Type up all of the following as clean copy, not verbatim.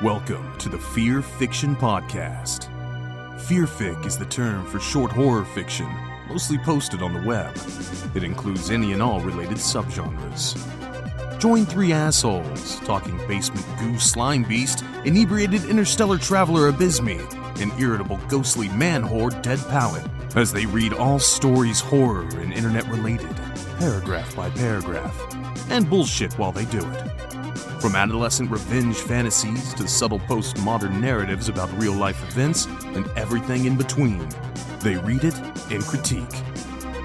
Welcome to the Fearfic Podcast. Fearfic is the term for short horror fiction, mostly posted on the web. It includes any and all related subgenres. Join three assholes talking basement goo Slimebeast, inebriated interstellar traveler Abysmii, and irritable ghostly man-horde Dead Palette, as they read all stories horror and internet-related, paragraph by paragraph, and bullshit while they do it. From adolescent revenge fantasies to subtle postmodern narratives about real-life events and everything in between, they read it and critique.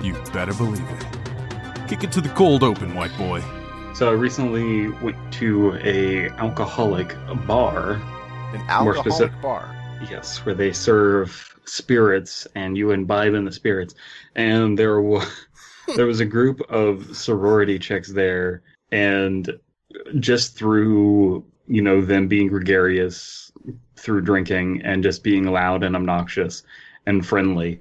You better believe it. Kick it to the cold open, white boy. So I recently went to a alcoholic bar. An alcoholic bar? Yes, where they serve spirits and you imbibe in the spirits. And there was a group of sorority chicks there, and just through, them being gregarious through drinking and just being loud and obnoxious and friendly,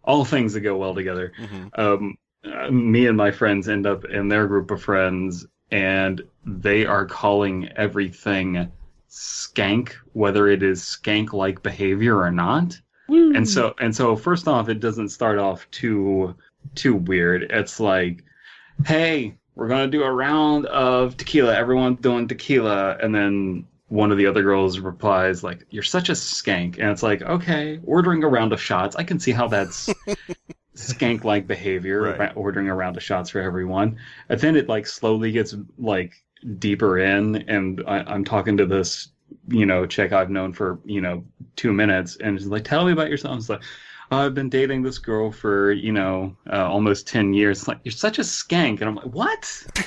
all things that go well together. Mm-hmm. Me and my friends end up in their group of friends, and they are calling everything skank, whether it is skank-like behavior or not. Woo. And so first off, it doesn't start off too weird. It's like, hey, we're going to do a round of tequila. Everyone's doing tequila. And then one of the other girls replies, like, you're such a skank. And it's like, okay, ordering a round of shots. I can see how that's skank-like behavior, right? Ordering a round of shots for everyone. And then it, slowly gets, deeper in. And I'm talking to this, chick I've known for, 2 minutes. And she's like, tell me about yourself. It's like, I've been dating this girl for, almost 10 years. It's like, you're such a skank. And I'm like, what?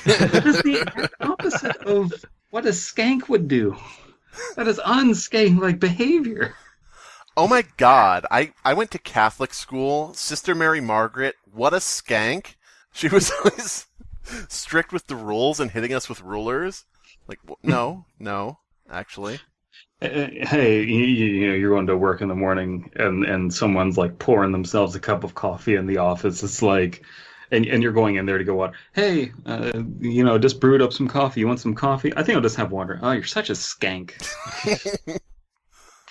That is the opposite of what a skank would do. That is unskank-like behavior. Oh my god. I went to Catholic school. Sister Mary Margaret, what a skank. She was always strict with the rules and hitting us with rulers. Like, no, actually. Hey, you're going to work in the morning and someone's pouring themselves a cup of coffee in the office. It's like, and you're going in there to go, what? Hey, just brewed up some coffee. You want some coffee? I think I'll just have water. Oh, you're such a skank.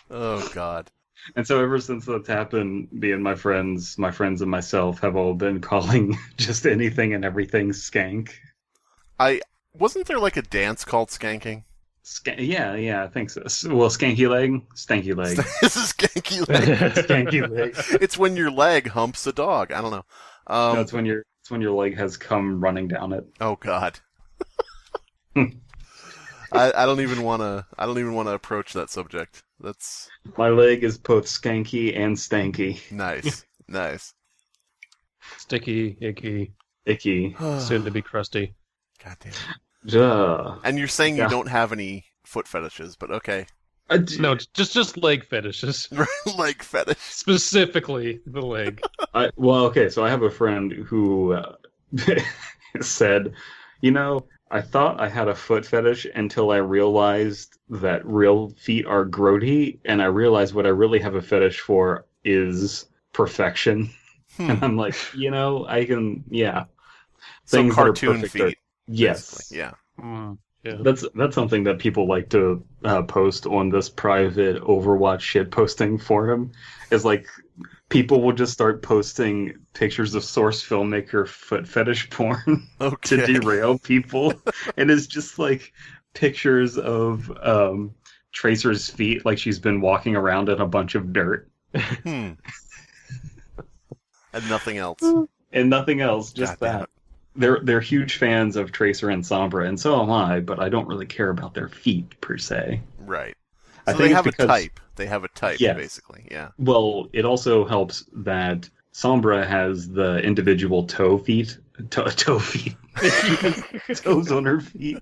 Oh, God. And so ever since that's happened, me and my friends and myself have all been calling just anything and everything skank. Wasn't there a dance called skanking? Yeah, I think so. Well, stanky leg. This is skanky leg. Skanky leg. It's when your leg humps a dog. I don't know. No, it's when your leg has come running down it. Oh God. I don't even want to approach that subject. That's my leg is both skanky and stanky. Nice. Sticky, icky, soon to be crusty. God damn it. And you're saying you don't have any foot fetishes, but okay. No, just leg fetishes. Leg fetish. Specifically the leg. So I have a friend who said, I thought I had a foot fetish until I realized that real feet are grody, and I realized what I really have a fetish for is perfection. And I'm like, I can, yeah. Some cartoon feet. Yes. Yeah. Yeah. That's something that people like to post on this private Overwatch shit posting forum. Is people will just start posting pictures of source filmmaker foot fetish porn to derail people, and it's just pictures of Tracer's feet, she's been walking around in a bunch of dirt, and nothing else. And nothing else, just that. They're huge fans of Tracer and Sombra, and so am I, but I don't really care about their feet, per se. Right. So I think they have a type. They have a type, basically, yeah. Well, it also helps that Sombra has the individual toe feet. Toe feet. Toes on her feet.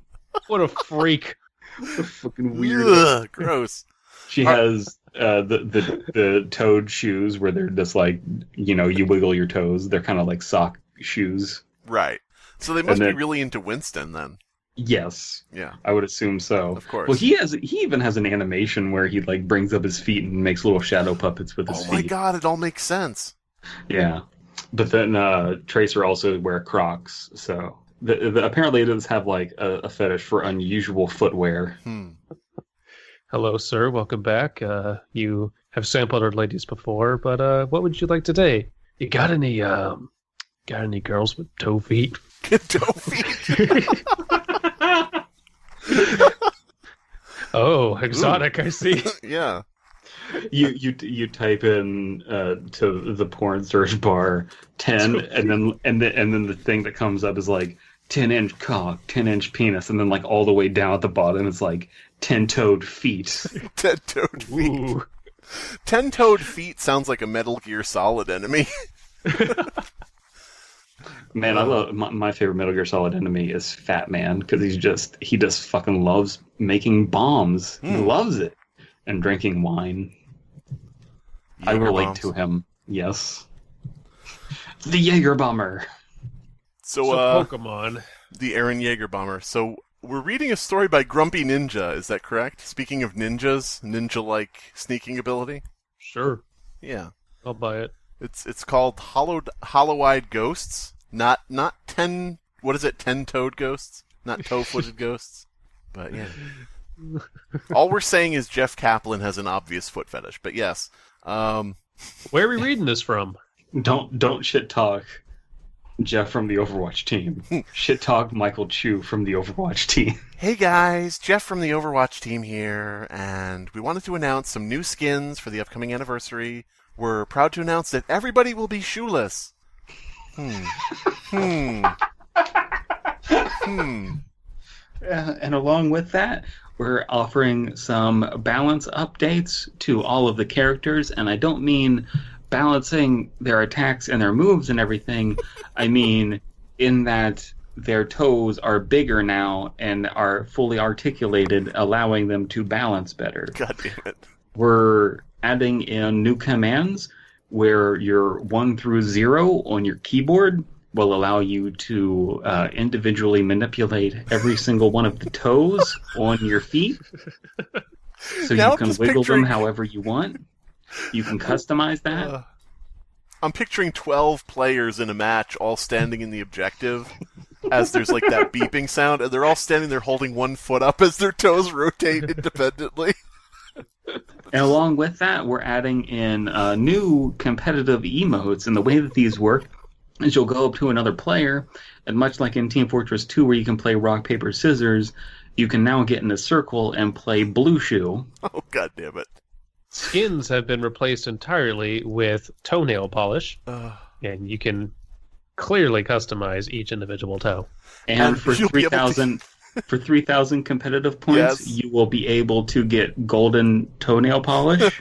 What a freak. What a fucking weird. Ugh, gross. She has the toed shoes where they're just you wiggle your toes. They're kind of like sock shoes. Right. So they must be really into Winston then. Yes. Yeah. I would assume so. Of course. Well, he even has an animation where he brings up his feet and makes little shadow puppets with his feet. Oh my god, it all makes sense. Yeah. But then Tracer also wear Crocs, so apparently it does have a fetish for unusual footwear. Hello, sir. Welcome back. You have sampled our ladies before, but what would you like today? You got any girls with toe feet? Toe feet. Oh, exotic! I see. Yeah. You type in to the porn search bar 10, and then the thing that comes up is like 10-inch cock, 10-inch penis, and then like all the way down at the bottom it's like 10-toed feet. 10-toed feet. Ooh. 10-toed feet sounds like a Metal Gear Solid enemy. Man, I love my favorite Metal Gear Solid enemy is Fat Man because he just fucking loves making bombs. He loves it, and drinking wine. I Jaeger relate bombs. to him. Yes, the Jaeger bomber. So, Pokemon. the Eren Jaeger bomber. So we're reading a story by Grumpy Ninja. Is that correct? Speaking of ninjas, ninja-like sneaking ability. Sure, Yeah. I'll buy it. It's called Hollow-Eyed Ghosts. Not 10. What is it? 10-toed ghosts. Not toe-footed ghosts. But yeah. All we're saying is Jeff Kaplan has an obvious foot fetish. But yes. Where are we reading this from? Don't shit talk Jeff from the Overwatch team. Shit talk Michael Chu from the Overwatch team. Hey guys, Jeff from the Overwatch team here, and we wanted to announce some new skins for the upcoming anniversary. We're proud to announce that everybody will be shoeless. And along with that, we're offering some balance updates to all of the characters, and I don't mean balancing their attacks and their moves and everything. I mean in that their toes are bigger now and are fully articulated, allowing them to balance better. God damn it. We're adding in new commands where your 1 through 0 on your keyboard will allow you to individually manipulate every single one of the toes on your feet. So Now you I'm can just wiggle picturing- them however you want. You can customize that. I'm picturing 12 players in a match all standing in the objective as there's like that beeping sound, and they're all standing there holding one foot up as their toes rotate independently. And along with that, we're adding in new competitive emotes. And the way that these work is you'll go up to another player, and much like in Team Fortress 2 where you can play rock, paper, scissors, you can now get in a circle and play blue shoe. Oh, god damn it. Skins have been replaced entirely with toenail polish, and you can clearly customize each individual toe. And for you'll be able to- 3,000 competitive points, Yes. you will be able to get golden toenail polish.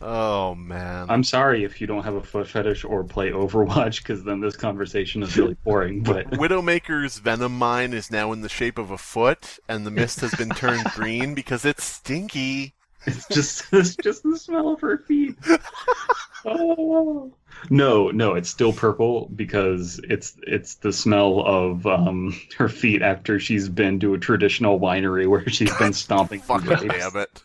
Oh, man. I'm sorry if you don't have a foot fetish or play Overwatch, because then this conversation is really boring. But Widowmaker's Venom Mine is now in the shape of a foot, and the mist has been turned green because it's stinky. it's just the smell of her feet. Oh. No, it's still purple because it's the smell of her feet after she's been to a traditional winery where she's been stomping Fucking grapes. damn it.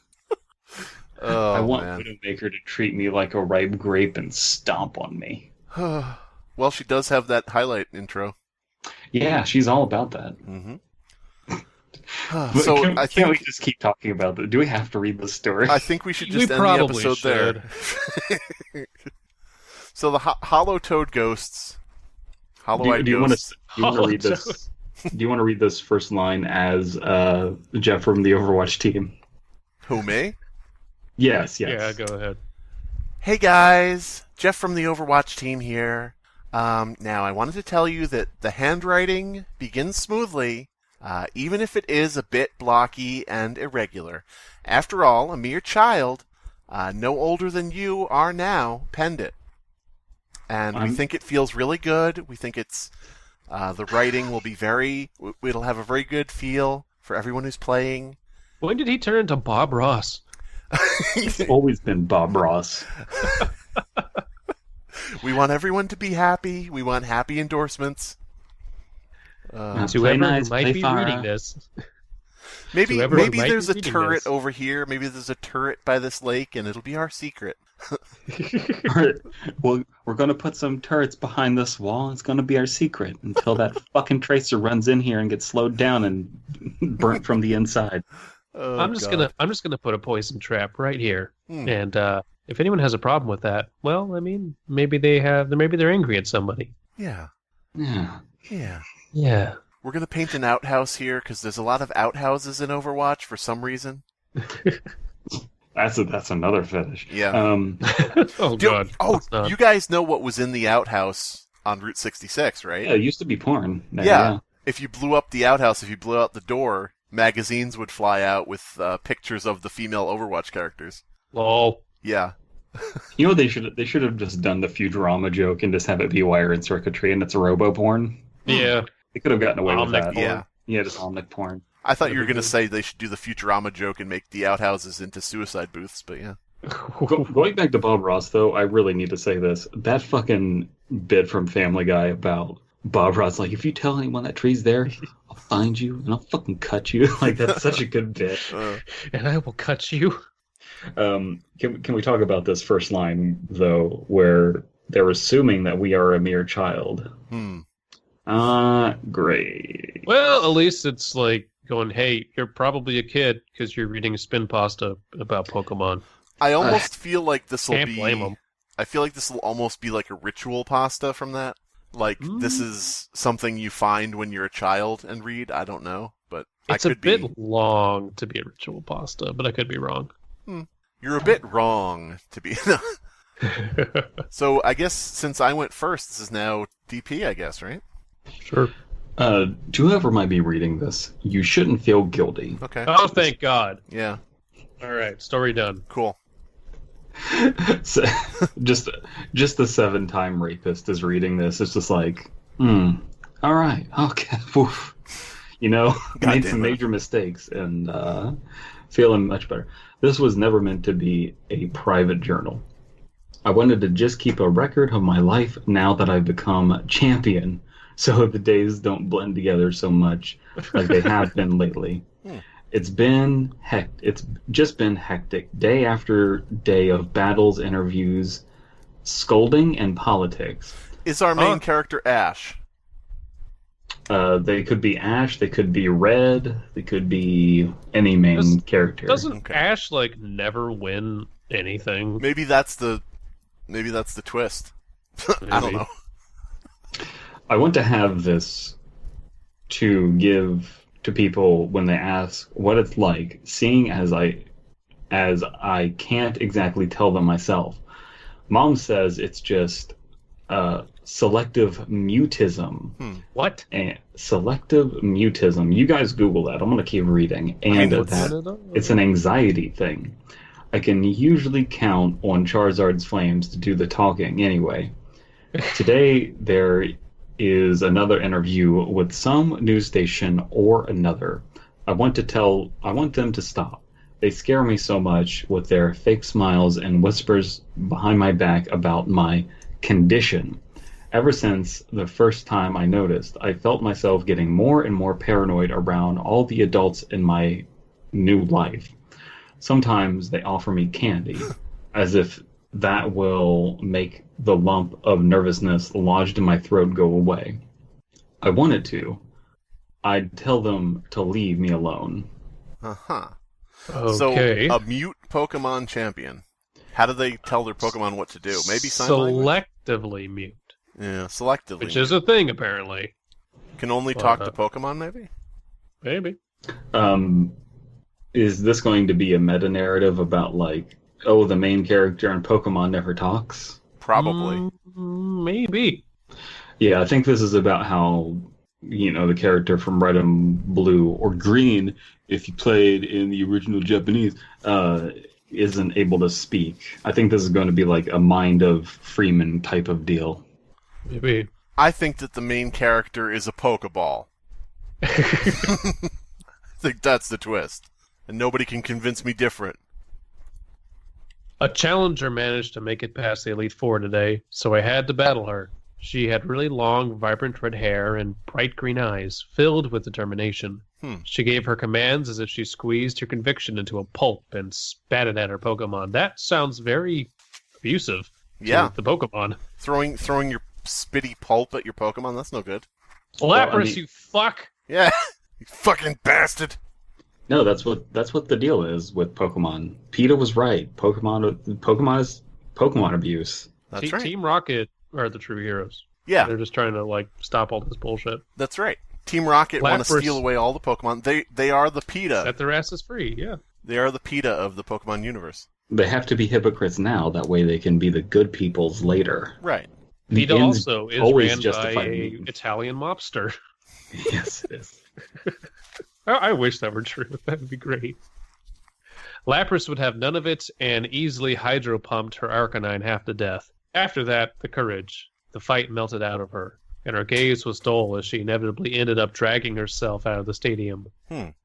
Oh, I want man. Widowmaker to treat me like a ripe grape and stomp on me. Well, she does have that highlight intro. Yeah, she's all about that. Mm-hmm. But So can't I think we just keep talking about that? Do we have to read the story? I think we should We just end the probably episode there. So the hollow toad ghosts. Hollow-eyed do you want ghosts. to read this? Do you want to read this first line as Jeff from the Overwatch team? Who, me? Yes. Yeah, go ahead. Hey guys, Jeff from the Overwatch team here. Now I wanted to tell you that the handwriting begins smoothly, even if it is a bit blocky and irregular. After all, a mere child, no older than you are now, penned it. And we think it feels really good. We think it's the writing will be it'll have a very good feel for everyone who's playing. When did he turn into Bob Ross? It's always been Bob Ross. We want everyone to be happy. We want happy endorsements. Play Whoever nice, might play be far. reading this. Maybe whoever maybe might there's be a reading turret this. over here. Maybe there's a turret by this lake, and it'll be our secret. Well, we're going to put some turrets behind this wall. It's going to be our secret until that fucking tracer runs in here and gets slowed down and burnt from the inside. Oh, I'm just gonna put a poison trap right here, and if anyone has a problem with that, well, I mean, maybe they're angry at somebody. Yeah. Yeah. Yeah. Yeah. We're gonna paint an outhouse here because there's a lot of outhouses in Overwatch for some reason. That's another fetish. Yeah. Oh god. You guys know what was in the outhouse on Route 66, right? Yeah, it used to be porn. Yeah. If you blew up the outhouse, if you blew out the door, magazines would fly out with pictures of the female Overwatch characters. Lol. Yeah. You know what they should have just done the Futurama joke and just have it be wire and circuitry and it's a robo porn. Yeah. They could have gotten away with that. Yeah. Yeah, just omnic porn. I thought you were going to say they should do the Futurama joke and make the outhouses into suicide booths, but yeah. Going back to Bob Ross, though, I really need to say this. That fucking bit from Family Guy about Bob Ross, like, if you tell anyone that tree's there, I'll find you and I'll fucking cut you. Like, that's such a good bit. And I will cut you. Can we talk about this first line, though, where they're assuming that we are a mere child? Great. Well, at least it's like going, hey, you're probably a kid because you're reading spinpasta about Pokemon. I almost feel like this will Can't blame 'em. I feel like this will almost be like a ritual pasta from that. Like, this is something you find when you're a child and read. I don't know, but it's a bit long to be a ritual pasta, but I could be wrong. You're a bit wrong to be. So I guess since I went first, this is now DP, I guess, right? Sure. To whoever might be reading this, you shouldn't feel guilty. Okay. Oh, thank God. Yeah. All right, story done. Cool. So, just the 7-time rapist is reading this. It's just like, all right, okay, oof. You know, made some major mistakes and feeling much better. This was never meant to be a private journal. I wanted to just keep a record of my life now that I've become champion, so the days don't blend together so much like they have been lately. It's just been hectic, day after day of battles, interviews, scolding, and politics. Is our main character Ash? They could be Ash, they could be Red, they could be any main character. Doesn't Ash like never win anything? Maybe that's the twist. I don't know. I want to have this to give to people when they ask what it's like, seeing as I can't exactly tell them myself. Mom says it's just selective mutism. What? And selective mutism. You guys Google that. I'm going to keep reading. And it's an anxiety thing. I can usually count on Charizard's flames to do the talking anyway. Today there is another interview with some news station or another. I want them to stop. They scare me so much with their fake smiles and whispers behind my back about my condition. Ever since the first time I noticed, I felt myself getting more and more paranoid around all the adults in my new life. Sometimes they offer me candy, as if that will make the lump of nervousness lodged in my throat go away. I wanted to. I'd tell them to leave me alone. Uh-huh. Okay. So, a mute Pokemon champion. How do they tell their Pokemon what to do? Maybe sign language? Selectively mute. Yeah, selectively. Which is a thing, apparently. Can only talk to Pokemon, maybe? Maybe. Is this going to be a meta-narrative about, like, oh, the main character in Pokemon never talks? Probably. Maybe. Yeah, I think this is about how, you know, the character from Red and Blue, or Green, if you played in the original Japanese, isn't able to speak. I think this is going to be like a Mind of Freeman type of deal. Maybe. I think that the main character is a Pokeball. I think that's the twist. And nobody can convince me different. A challenger managed to make it past the Elite Four today, so I had to battle her. She had really long, vibrant red hair and bright green eyes, filled with determination. She gave her commands as if she squeezed her conviction into a pulp and spat it at her Pokemon. That sounds very abusive to the Pokemon. Throwing your spitty pulp at your Pokemon, that's no good. Lapras, you fuck! Yeah, you fucking bastard! No, that's what the deal is with Pokemon. PETA was right. Pokemon is Pokemon abuse. That's right. Team Rocket are the true heroes. Yeah, They're just trying to like stop all this bullshit. that's right. Team Rocket want to Lapras- steal away all the Pokemon. They are the PETA. Set their asses free, yeah. They are the PETA of the Pokemon universe. They have to be hypocrites now. That way they can be the good peoples later. Right. The PETA ends also is always ran by justify a the means. Italian mobster. Yes, it is. I wish that were true. That would be great. Lapras would have none of it and easily hydro-pumped her Arcanine half to death. After that, the courage. The fight melted out of her, and her gaze was dull as she inevitably ended up dragging herself out of the stadium.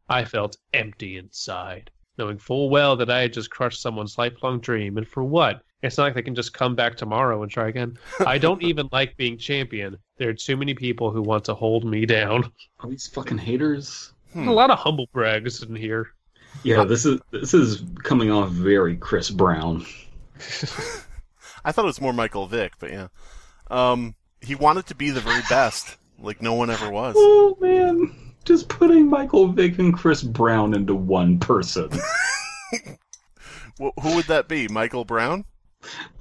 I felt empty inside, knowing full well that I had just crushed someone's lifelong dream, and for what? It's not like they can just come back tomorrow and try again. I don't even like being champion. There are too many people who want to hold me down. Are these fucking haters? A lot of humble brags in here. Yeah, this is coming off very Chris Brown. I thought it was more Michael Vick, but yeah. He wanted to be the very best, like no one ever was. Oh man, just putting Michael Vick and Chris Brown into one person. Who would that be? Michael Brown?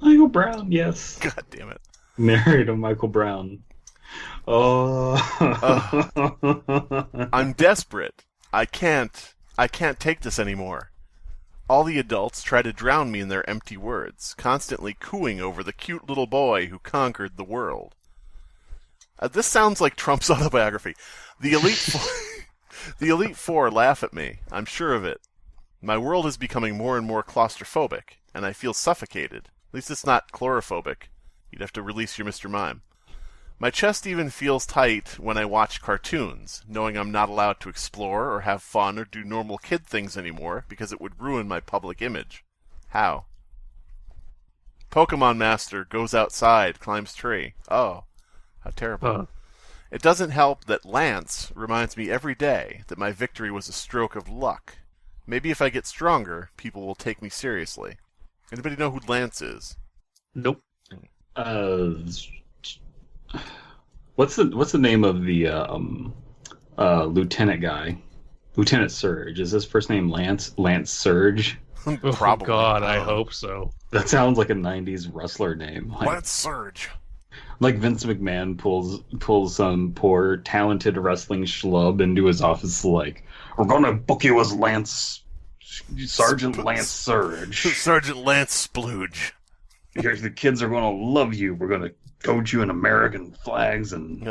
Michael Brown, yes. God damn it. Married to Michael Brown. Oh. I'm desperate. I can't take this anymore. All the adults try to drown me in their empty words, constantly cooing over the cute little boy who conquered the world. This sounds like Trump's autobiography. The Elite Four laugh at me. I'm sure of it. My world is becoming more and more claustrophobic, and I feel suffocated. At least it's not chlorophobic. You'd have to release your Mr. Mime. My chest even feels tight when I watch cartoons, knowing I'm not allowed to explore or have fun or do normal kid things anymore because it would ruin my public image. How? Pokemon Master goes outside, climbs tree. Oh, how terrible. Huh. It doesn't help that Lance reminds me every day that my victory was a stroke of luck. Maybe if I get stronger, people will take me seriously. Anybody know who Lance is? Nope. What's the name of the lieutenant guy? Lieutenant Surge. Is his first name Lance? Lance Surge? Probably. Oh, God, I hope so. That sounds like a '90s wrestler name. Lance Surge. Like Vince McMahon pulls some poor talented wrestling schlub into his office, like, we're gonna book you as Sergeant Lance Surge. Sergeant Lance Splooge. Here's the kids are gonna love you. We're gonna coach you in American flags and.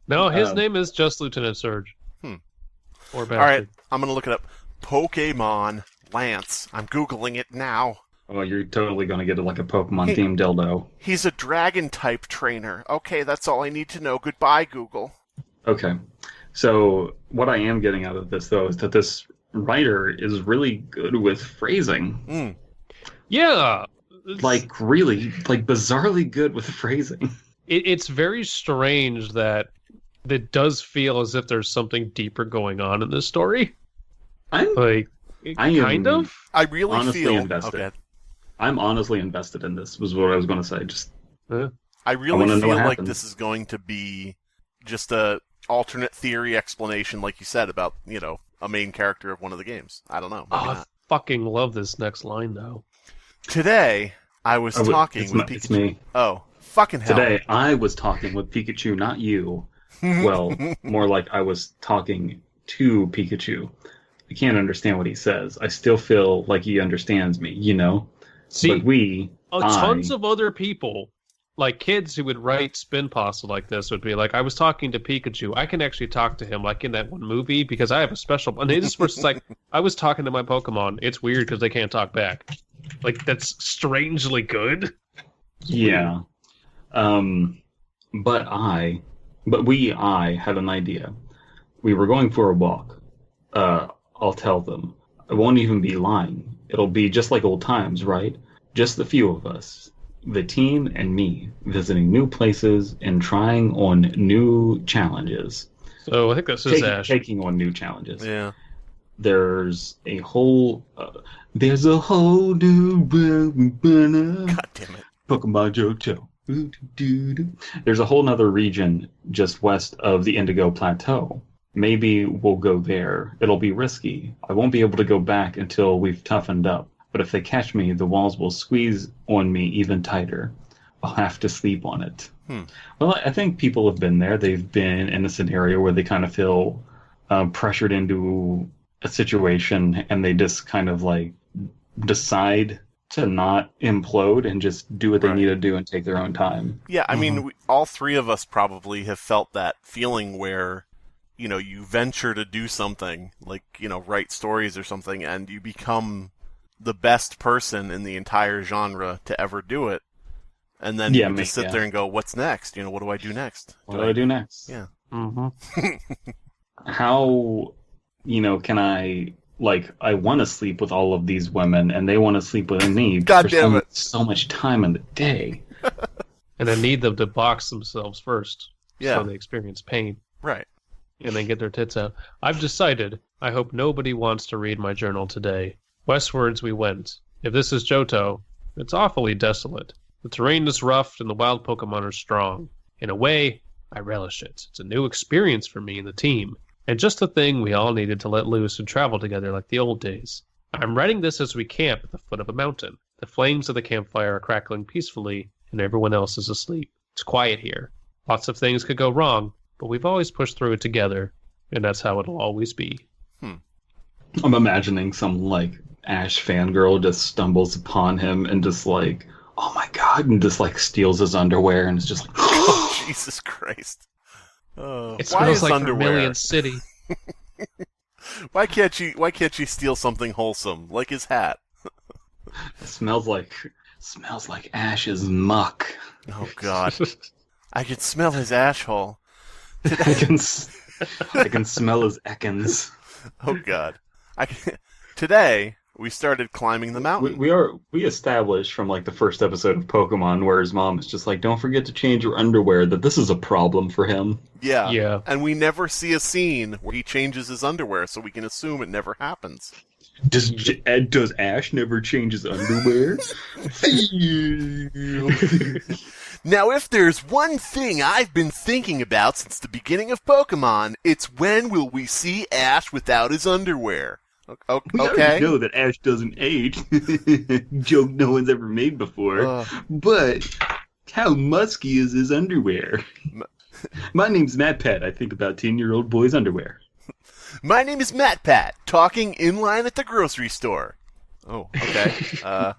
No, his name is just Lieutenant Surge. Or bastard. All right, I'm gonna look it up. Pokemon Lance. I'm googling it now. Oh, you're totally gonna get like a Pokemon themed dildo. He's a dragon type trainer. Okay, that's all I need to know. Goodbye, Google. Okay, so what I am getting out of this though is that this writer is really good with phrasing. Yeah. Like really, like bizarrely good with phrasing. It's very strange that it does feel as if there's something deeper going on in this story. I Like, kind of? I really honestly feel invested. Okay. I'm honestly invested in this. Was what I was going to say. Just I really wanna know feel what like happens. this is going to be just a alternate theory explanation, like you said, about a main character of one of the games. I don't know. Maybe I not. fucking love this next line, though. Today, I was talking with Pikachu. It's me. Oh, fucking hell. Today, I was talking with Pikachu, not you. Well, more like I was talking to Pikachu. I can't understand what he says. I still feel like he understands me, See, But tons of other people, like kids who would write spinpasta like this, would be like, I was talking to Pikachu. I can actually talk to him, like in that one movie, because I have a special... And this person's like, I was talking to my Pokemon. It's weird because they can't talk back. Like, that's strangely good. Yeah. But I had an idea. We were going for a walk. I'll tell them. I won't even be lying. It'll be just like old times, right? Just the few of us. The team and me visiting new places and trying on new challenges. So I think this is Ash. Taking on new challenges. Yeah. There's a whole new God damn it. Pokemon Johto. There's a whole nother region just west of the Indigo Plateau. maybe we'll go there. It'll be risky. I won't be able to go back until we've toughened up. But if they catch me, the walls will squeeze on me even tighter. I'll have to sleep on it. Well, I think people have been there. They've been in a scenario where they kind of feel pressured into a situation, and they just kind of like decide to not implode and just do what they need to do and take their own time. Yeah, I mean, all three of us probably have felt that feeling where, you know, you venture to do something, like, you know, write stories or something, and you become the best person in the entire genre to ever do it. And then you just sit there and go, what's next? You know, what do I do next? What do I do next? Yeah. How, you know, can I... Like, I want to sleep with all of these women, and they want to sleep with me. God damn it. So much time in the day. And I need them to box themselves first. Yeah. So they experience pain. Right. And then get their tits out. I've decided. I hope nobody wants to read my journal today. Westwards we went. If this is Johto, it's awfully desolate. The terrain is rough, and the wild Pokemon are strong. In a way, I relish it. It's a new experience for me and the team. And just the thing we all needed to let loose and travel together like the old days. I'm writing this as we camp at the foot of a mountain. The flames of the campfire are crackling peacefully, and everyone else is asleep. It's quiet here. Lots of things could go wrong, but we've always pushed through it together, and that's how it'll always be. I'm imagining some, like, Ash fangirl just stumbles upon him and just, like, oh my god, and just, like, steals his underwear, and it's just like, oh, Jesus Christ. It smells like Vermilion City. Why can't you steal something wholesome, like his hat? It smells like Ash's muck. Oh God, I can smell his ash hole. I can smell his Ekans. Oh God, today we started climbing the mountain. We established from like the first episode of Pokemon where his mom is just like, don't forget to change your underwear, that this is a problem for him. Yeah. And we never see a scene where he changes his underwear, so we can assume it never happens. Does Ash never change his underwear? Now, if there's one thing I've been thinking about since the beginning of Pokemon, it's when will we see Ash without his underwear? Okay. We already know that Ash doesn't age. Joke no one's ever made before. But how musky is his underwear? My name's Matt Pat. I think about 10-year-old boys' underwear. My name is Matt Pat, talking in line at the grocery store. Oh, okay.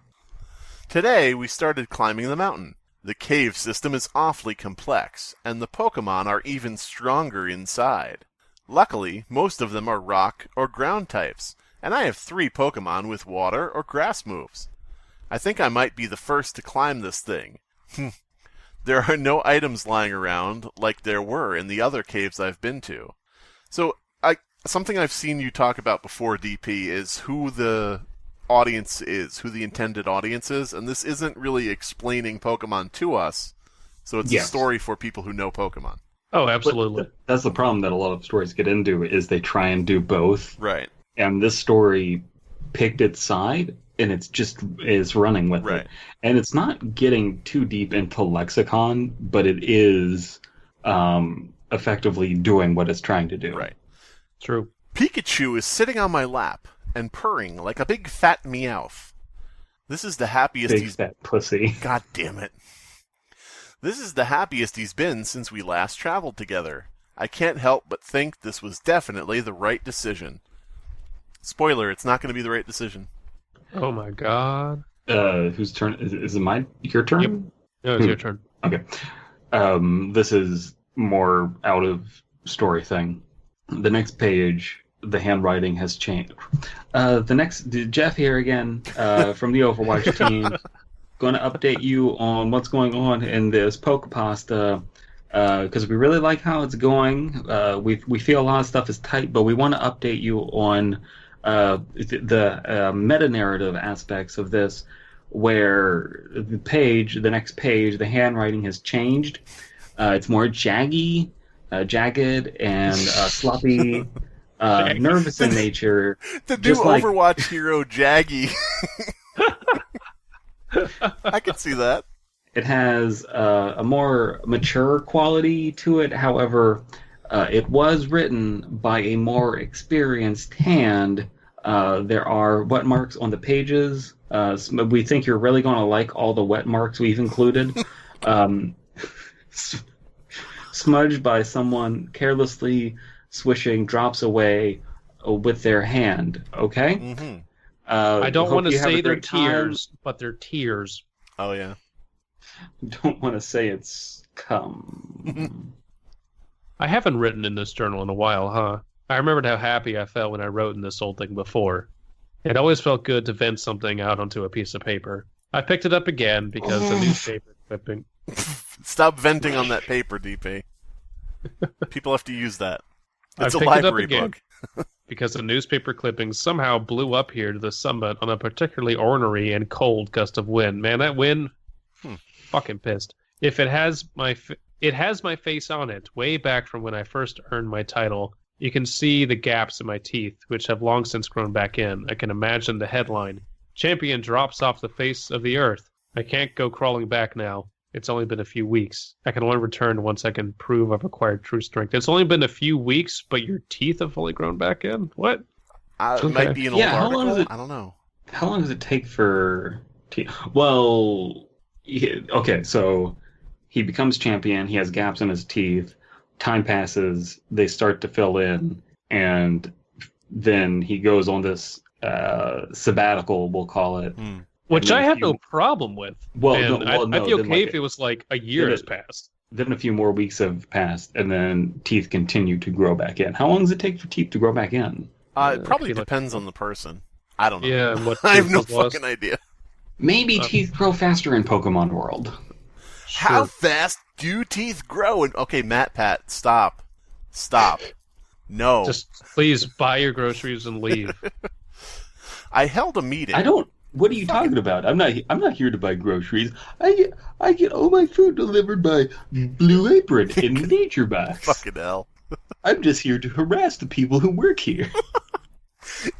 Today, we started climbing the mountain. The cave system is awfully complex, and the Pokemon are even stronger inside. Luckily, most of them are rock or ground types, and I have 3 Pokemon with water or grass moves. I think I might be the first to climb this thing. There are no items lying around like there were in the other caves I've been to. So, something I've seen you talk about before, DP, is who the audience is, who the intended audience is, and this isn't really explaining Pokemon to us, so it's a story for people who know Pokemon. Oh, absolutely. But that's the problem that a lot of stories get into, is they try and do both. Right. And this story picked its side, and it's just is running with it. And it's not getting too deep into lexicon, but it is effectively doing what it's trying to do. Right. True. Pikachu is sitting on my lap and purring like a big fat Meowth. This is the happiest Big fat pussy. God damn it. This is the happiest he's been since we last traveled together. I can't help but think this was definitely the right decision. Spoiler, it's not going to be the right decision. Oh my god. Whose turn? Is it your turn? Yep. No, it's your turn. Okay. This is more out of story thing. The next page, the handwriting has changed. Jeff here again, from the Overwatch team. Going to update you on what's going on in this Poképasta, because we really like how it's going. We feel a lot of stuff is tight, but we want to update you on the meta-narrative aspects of this, where the next page, the handwriting has changed. It's more jagged and sloppy, nervous in nature. The new Overwatch hero, Jaggy. I can see that. It has a more mature quality to it. However, It was written by a more experienced hand. There are wet marks on the pages. We think you're really going to like all the wet marks we've included. Smudged by someone carelessly swishing drops away with their hand. Okay? Mm-hmm. I don't want to you have say a they're great time. tears, but they're tears. Oh, yeah. Don't want to say it's cum. I haven't written in this journal in a while, huh? I remembered how happy I felt when I wrote in this old thing before. It always felt good to vent something out onto a piece of paper. I picked it up again because the newspaper clipping... Stop venting on that paper, DP. People have to use that. It's I a picked it up library again book. because the newspaper clipping somehow blew up here to the summit on a particularly ornery and cold gust of wind. Man, that wind... Fucking pissed. If it has my face on it, way back from when I first earned my title. You can see the gaps in my teeth, which have long since grown back in. I can imagine the headline. Champion drops off the face of the earth. I can't go crawling back now. It's only been a few weeks. I can only return once I can prove I've acquired true strength. It's only been a few weeks, but your teeth have fully grown back in? What? It might be an old how article. long is it? I don't know. How long does it take for... Well, okay, so he becomes champion. He has gaps in his teeth. Time passes. They start to fill in. And then he goes on this sabbatical, we'll call it. Which I have no problem with. Well, and I'd be okay if it was like a year has passed. Then a few more weeks have passed, and then teeth continue to grow back in. How long does it take for teeth to grow back in? It probably depends on the person. I don't know. Yeah, and what I have no tooth was fucking idea. Maybe teeth grow faster in Pokemon World. How fast do teeth grow? Okay, Matt Pat, stop. No. Just please buy your groceries and leave. I held a meeting. What are you talking about? I'm not here to buy groceries. I get all my food delivered by Blue Apron in Nature Box. Fucking hell. I'm just here to harass the people who work here.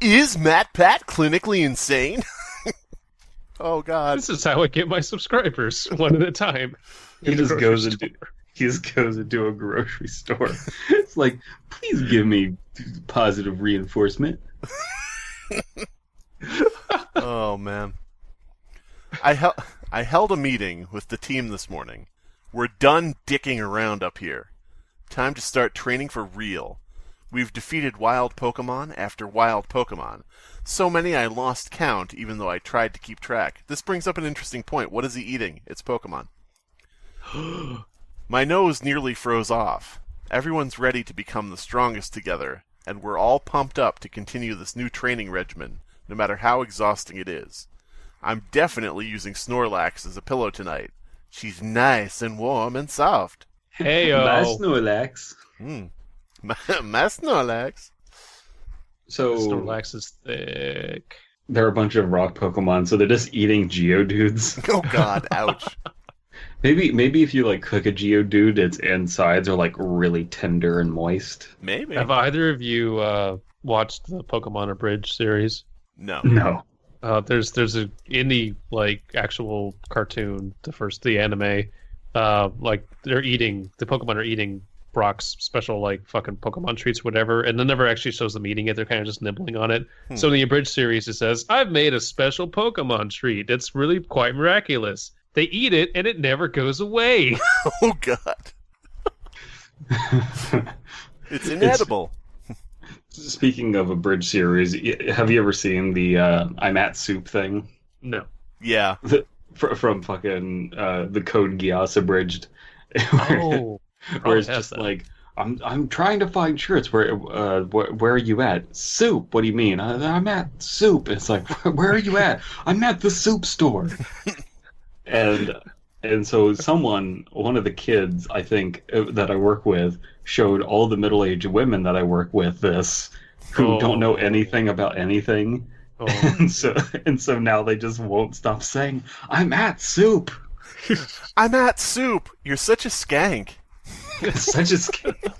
Is Matt Pat clinically insane? Oh God. This is how I get my subscribers, one at a time. He just goes into a grocery store. It's like, please give me positive reinforcement. Oh man. I held a meeting with the team this morning. We're done dicking around up here. Time to start training for real. We've defeated wild Pokemon after wild Pokemon. So many I lost count, even though I tried to keep track. This brings up an interesting point. What is he eating? It's Pokemon. My nose nearly froze off. Everyone's ready to become the strongest together, and we're all pumped up to continue this new training regimen, no matter how exhausting it is. I'm definitely using Snorlax as a pillow tonight. She's nice and warm and soft. Heyo. My Snorlax. My Snorlax. So Snorlax is thick. They're a bunch of rock Pokemon, so they're just eating Geodudes. Oh God, ouch. Maybe if you like cook a Geodude, its insides are like really tender and moist. Maybe. Have either of you watched the Pokemon Abridged series? No. No. There's in the like actual cartoon, the anime, like the Pokemon are eating Brock's special like fucking Pokemon treats, whatever, and then never actually shows them eating it. They're kind of just nibbling on it. So in the Abridged series, it says, "I've made a special Pokemon treat. It's really quite miraculous. They eat it and it never goes away." Oh God. It's inedible. Speaking of a bridge series, have you ever seen the I'm at Soup thing? No. Yeah. From fucking the Code Geass Abridged. Oh. Where it's just like, I'm trying to find shirts. Where are you at? Soup. What do you mean? I'm at Soup. It's like, where are you at? I'm at the soup store. and so one of the kids, I think, that I work with, showed all the middle-aged women that I work with this, who don't know anything about anything. Oh. And so now they just won't stop saying, "I'm at Soup." I'm at Soup. You're such a skank. Such a skank.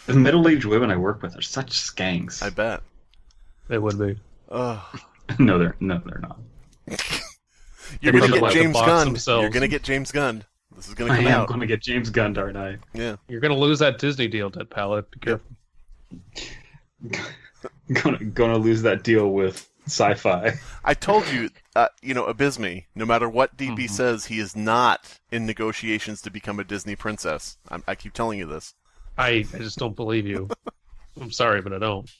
The middle-aged women I work with are such skanks. I bet. They would be. No, they're not. You're gonna From get like James the box Gunn. themselves. You're gonna get James Gunn. This is gonna I come am out. going to get James Gunn, aren't I? Yeah. You're gonna lose that Disney deal, Dead Palette. Be careful. Gonna lose that deal with sci-fi. I told you, Abysmii, no matter what DB says, he is not in negotiations to become a Disney princess. I keep telling you this. I just don't believe you. I'm sorry, but I don't.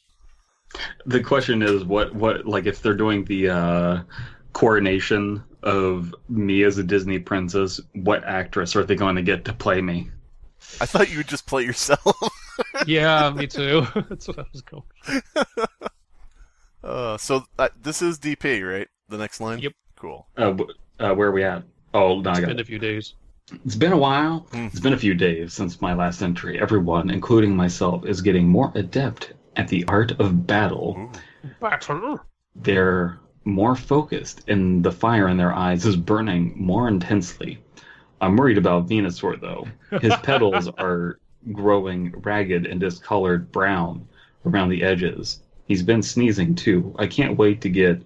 The question is, what like if they're doing the coronation of me as a Disney princess, what actress are they going to get to play me? I thought you would just play yourself. Yeah, me too. That's what I was going. So this is DP, right? The next line? Yep. Cool. Where are we at? Oh, no, I It's got been it. a few days. It's been a while. It's been a few days since my last entry. Everyone, including myself, is getting more adept at the art of battle. Ooh. Battle. They're more focused, and the fire in their eyes is burning more intensely. I'm worried about Venusaur, though. His petals are growing ragged and discolored brown around the edges. He's been sneezing, too. I can't wait to get...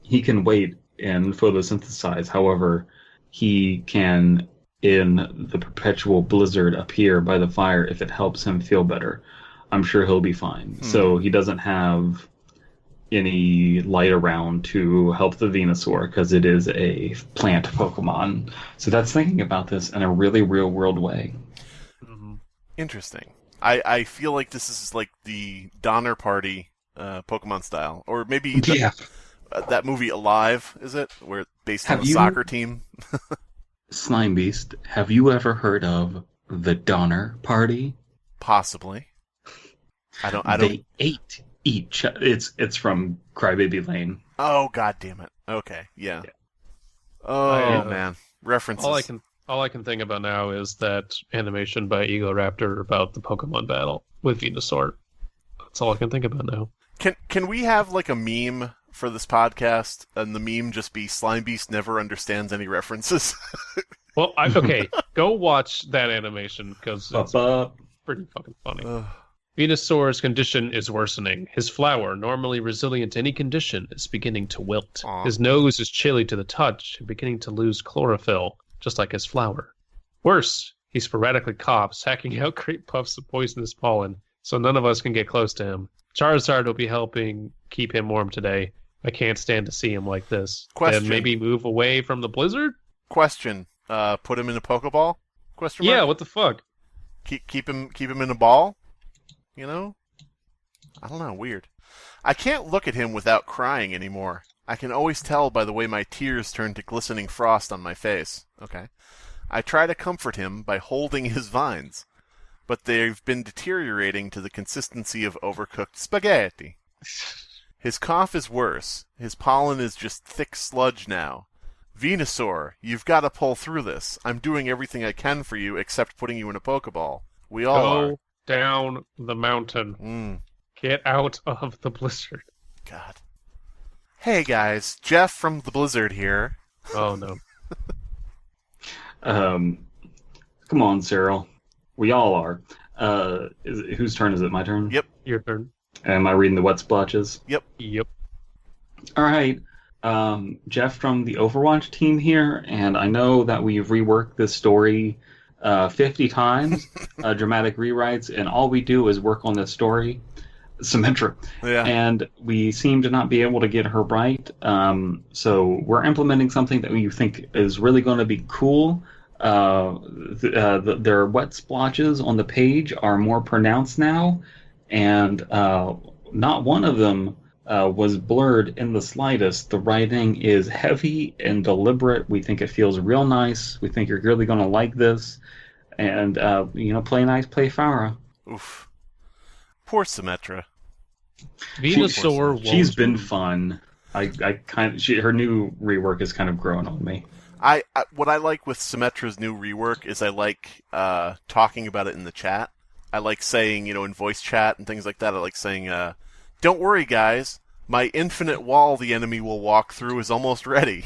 He can wait and photosynthesize. However, he can, in the perpetual blizzard, appear by the fire if it helps him feel better. I'm sure he'll be fine. So he doesn't have any light around to help the Venusaur because it is a plant Pokemon. So that's thinking about this in a really real-world way. Interesting. I feel like this is like the Donner Party Pokemon style. Or maybe that movie Alive, is it? Where it's based on a soccer team? Slimebeast, have you ever heard of the Donner Party? Possibly. I don't. They ate each. It's from Crybaby Lane. Oh, god damn it. Okay, yeah. Oh man, references. All I can think about now is that animation by Ego Raptor about the Pokemon battle with Venusaur. That's all I can think about now. Can we have like a meme for this podcast, and the meme just be Slimebeast never understands any references? Well, okay, go watch that animation because it's pretty fucking funny. Venusaur's condition is worsening. His flower, normally resilient to any condition, is beginning to wilt. Aww. His nose is chilly to the touch and beginning to lose chlorophyll, just like his flower. Worse, he sporadically coughs, hacking out great puffs of poisonous pollen, so none of us can get close to him. Charizard will be helping keep him warm today. I can't stand to see him like this. Question. Then maybe move away from the blizzard? Question. Put him in a Pokeball? Question mark? Yeah, what the fuck? Keep him in a ball? You know? I don't know, weird. I can't look at him without crying anymore. I can always tell by the way my tears turn to glistening frost on my face. Okay. I try to comfort him by holding his vines, but they've been deteriorating to the consistency of overcooked spaghetti. His cough is worse. His pollen is just thick sludge now. Venusaur, you've got to pull through this. I'm doing everything I can for you except putting you in a Pokeball. We all are. Go down the mountain. Get out of the blizzard. God. Hey guys, Jeff from the Blizzard here. Oh no. Come on, Cyril. We all are. Whose turn is it? My turn? Yep. Your turn. Am I reading the wet splotches? Yep. All right. Jeff from the Overwatch team here, and I know that we've reworked this story 50 times, dramatic rewrites, and all we do is work on this story, Symmetra. Yeah. And we seem to not be able to get her right, so we're implementing something that we think is really going to be cool. Their wet splotches on the page are more pronounced now, and not one of them was blurred in the slightest. The writing is heavy and deliberate. We think it feels real nice. We think you're really going to like this. And, play nice, play Farah. Oof. Poor Symmetra. Venusaur She's been fun. Her new rework has kind of grown on me. What I like with Symmetra's new rework is I like talking about it in the chat. I like saying, in voice chat and things like that, I like saying, don't worry, guys. My infinite wall the enemy will walk through is almost ready.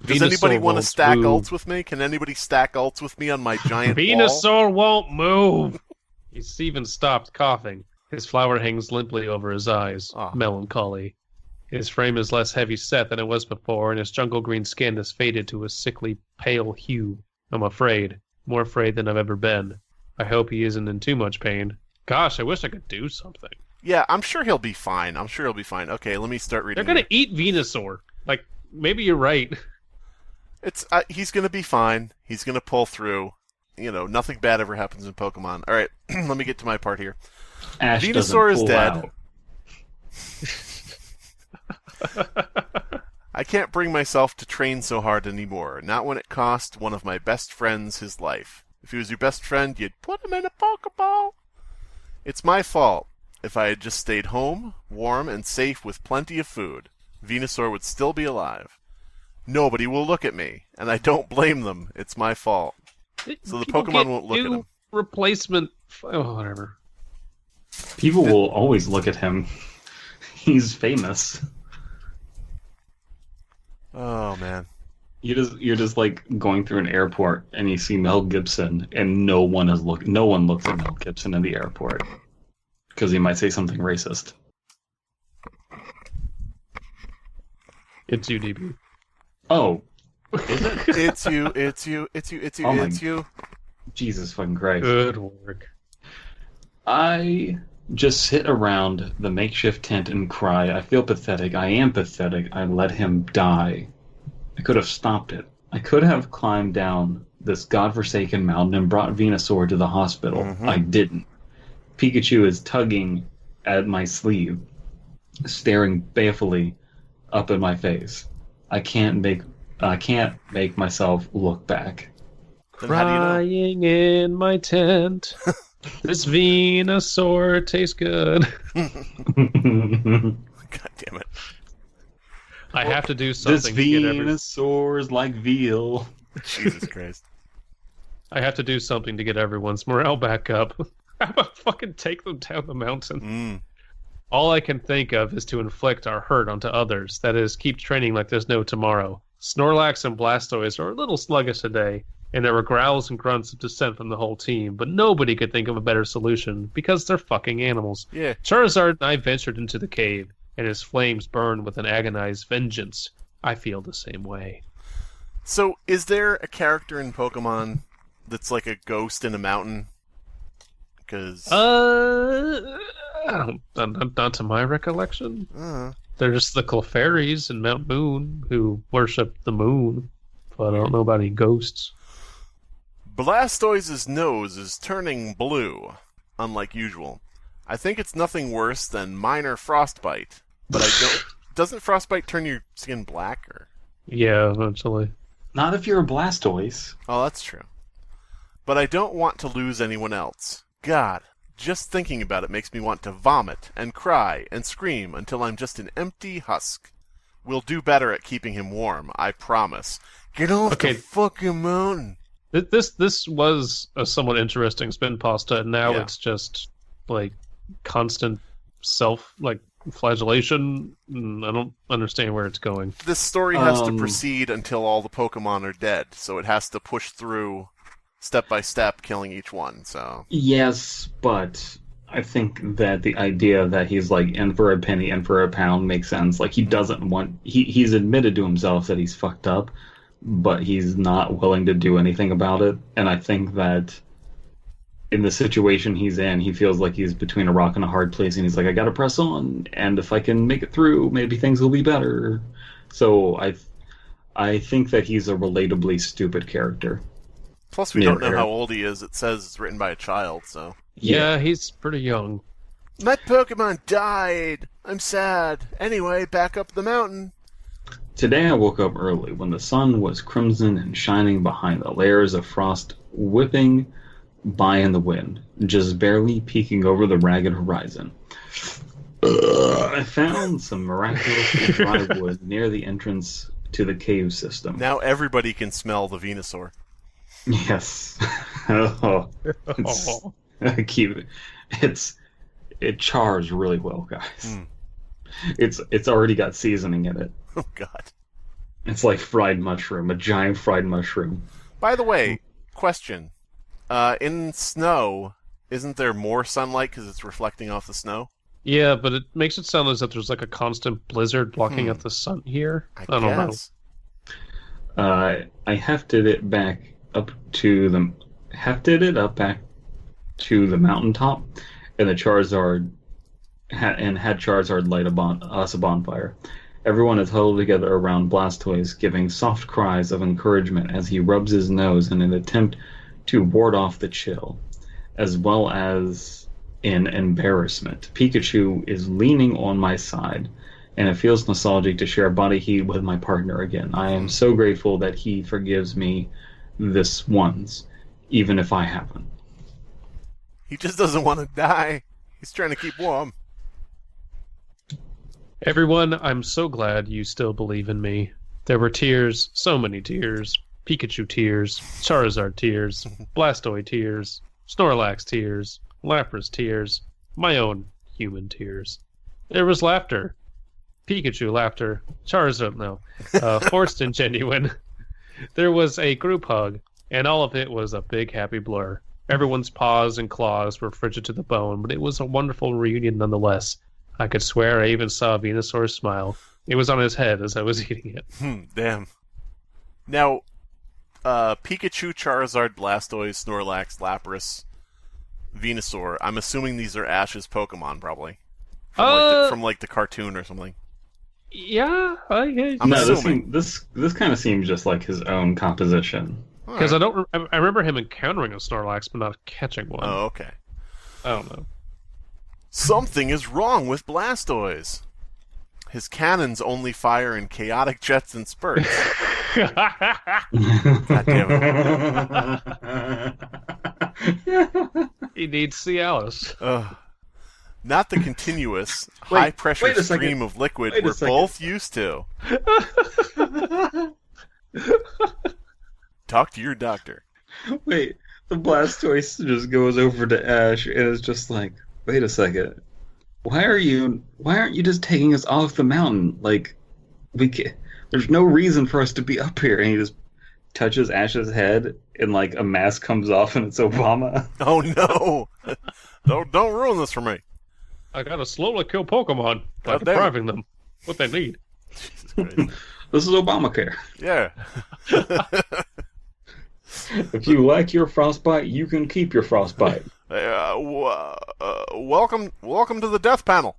Does anybody want to stack ults with me? Can anybody stack ults with me on my giant Venusaur won't move! He's even stopped coughing. His flower hangs limply over his eyes. Oh. Melancholy. His frame is less heavy set than it was before, and his jungle green skin has faded to a sickly pale hue. I'm afraid. More afraid than I've ever been. I hope he isn't in too much pain. Gosh, I wish I could do something. Yeah, I'm sure he'll be fine. Okay, let me start reading. They're gonna eat Venusaur. Like, maybe you're right. He's gonna be fine. He's gonna pull through. You know, nothing bad ever happens in Pokemon. All right, let me get to my part here. Ash Venusaur is pull dead. out. I can't bring myself to train so hard anymore. Not when it cost one of my best friends his life. If he was your best friend, you'd put him in a Pokeball. It's my fault. If I had just stayed home, warm and safe with plenty of food, Venusaur would still be alive. Nobody will look at me, and I don't blame them. It's my fault. So the Pokemon won't look at him. Replacement. Oh, whatever. People will always look at him. He's famous. Oh man. You're just like going through an airport and you see Mel Gibson and no one looks at Mel Gibson in the airport because he might say something racist. It's you, DB. Oh, is it? It's you. Jesus fucking Christ. Good work. I just sit around the makeshift tent and cry. I feel pathetic. I am pathetic. I let him die. I could have stopped it. I could have climbed down this godforsaken mountain and brought Venusaur to the hospital. Mm-hmm. I didn't. Pikachu is tugging at my sleeve, staring balefully up at my face. I can't make myself look back. Then how do you know? Crying in my tent. This Venusaur tastes good. God damn it. I have to do something. This to get Venusaur's like veal. Jesus Christ. I have to do something to get everyone's morale back up. How about fucking take them down the mountain? All I can think of is to inflict our hurt onto others. That is, keep training like there's no tomorrow. Snorlax and Blastoise are a little sluggish today, and there were growls and grunts of dissent from the whole team, but nobody could think of a better solution, because they're fucking animals. Yeah. Charizard and I ventured into the cave, and his flames burned with an agonized vengeance. I feel the same way. So, is there a character in Pokemon that's like a ghost in a mountain? Because... not to my recollection. There's the Clefairies in Mount Moon, who worship the moon, but I don't know about any ghosts. Blastoise's nose is turning blue, unlike usual. I think it's nothing worse than minor frostbite, but I don't... Doesn't frostbite turn your skin black, or...? Yeah, eventually. Not if you're a Blastoise. Oh, that's true. But I don't want to lose anyone else. God, just thinking about it makes me want to vomit and cry and scream until I'm just an empty husk. We'll do better at keeping him warm, I promise. Get off the fucking mountain! This was a somewhat interesting spin pasta, and now Yeah. it's just, like, constant flagellation. I don't understand where it's going. This story has to proceed until all the Pokemon are dead, so it has to push through step by step, killing each one, so... Yes, but I think that the idea that he's like in for a penny, in for a pound makes sense. Like, he doesn't want... He's admitted to himself that he's fucked up, but he's not willing to do anything about it. And I think that in the situation he's in, he feels like he's between a rock and a hard place, and he's like, I gotta press on, and if I can make it through, maybe things will be better. So I think that he's a relatably stupid character. Plus, we don't know how old he is. It says it's written by a child, so... Yeah, he's pretty young. My Pokemon died! I'm sad. Anyway, back up the mountain. Today I woke up early when the sun was crimson and shining behind the layers of frost whipping by in the wind, just barely peeking over the ragged horizon. I found some miraculously dry wood near the entrance to the cave system. Now everybody can smell the Venusaur. Yes. It chars really well, guys. It's already got seasoning in it. Oh god. It's like fried mushroom, a giant fried mushroom. By the way, question. In snow, isn't there more sunlight because it's reflecting off the snow? Yeah, but it makes it sound as if there's like a constant blizzard blocking out the sun here. I don't know. I hefted it back up to the back to the mountaintop, and the Charizard had Charizard light us a bonfire. Everyone is huddled together around Blastoise, giving soft cries of encouragement as he rubs his nose in an attempt to ward off the chill, as well as in embarrassment. Pikachu is leaning on my side, and it feels nostalgic to share body heat with my partner again. I am so grateful that he forgives me this once, even if I haven't. He just doesn't want to die. He's trying to keep warm. Everyone, I'm so glad you still believe in me. There were tears, so many tears. Pikachu tears, Charizard tears, Blastoise tears, Snorlax tears, Lapras tears, my own human tears. There was laughter. Pikachu laughter. Charizard, no. Forced and genuine. There was a group hug, and all of it was a big happy blur. Everyone's paws and claws were frigid to the bone, but it was a wonderful reunion nonetheless. I could swear I even saw Venusaur's smile. It was on his head as I was eating it. Damn. Now, Pikachu, Charizard, Blastoise, Snorlax, Lapras, Venusaur. I'm assuming these are Ash's Pokemon, probably. From like the cartoon or something. Yeah, I'm assuming. This kind of seems just like his own composition. Because I remember him encountering a Snorlax, but not catching one. Oh, okay. I don't know. Something is wrong with Blastoise. His cannons only fire in chaotic jets and spurts. God damn it. He needs Cialis. Not the continuous, high-pressure stream of liquid we're both used to. Talk to your doctor. Wait, the Blastoise just goes over to Ash and is just like, wait a second. Why aren't you just taking us off the mountain? Like, there's no reason for us to be up here. And he just touches Ash's head and like a mask comes off and it's Obama. Oh no. Don't ruin this for me. I gotta slowly kill Pokemon by depriving them what they need. Jesus Christ. This is Obamacare. Yeah. If you like your frostbite, you can keep your frostbite. Welcome to the death panel.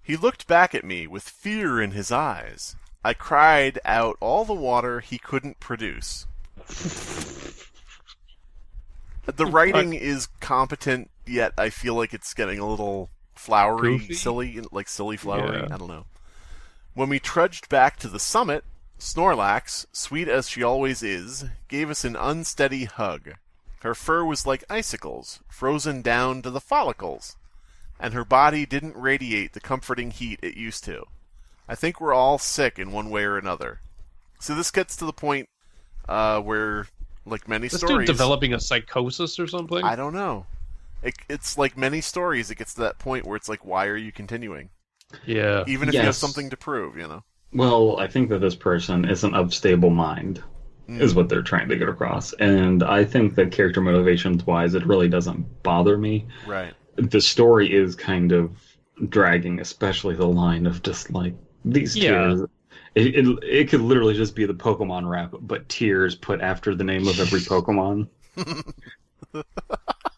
He looked back at me with fear in his eyes. I cried out all the water he couldn't produce. The writing is competent, yet I feel like it's getting a little flowery, Goofy? silly flowery. Yeah. I don't know. When we trudged back to the summit, Snorlax, sweet as she always is, gave us an unsteady hug. Her fur was like icicles, frozen down to the follicles, and her body didn't radiate the comforting heat it used to. I think we're all sick in one way or another. So this gets to the point where, like many This stories... dude developing a psychosis or something? I don't know. It's like many stories, it gets to that point where it's like, why are you continuing? Yeah. Even if you have something to prove, you know? Well, I think that this person is an unstable mind, is what they're trying to get across. And I think that character motivations-wise, it really doesn't bother me. Right. The story is kind of dragging, especially the line of just like, these tears. It could literally just be the Pokemon rap, but tears put after the name of every Pokemon.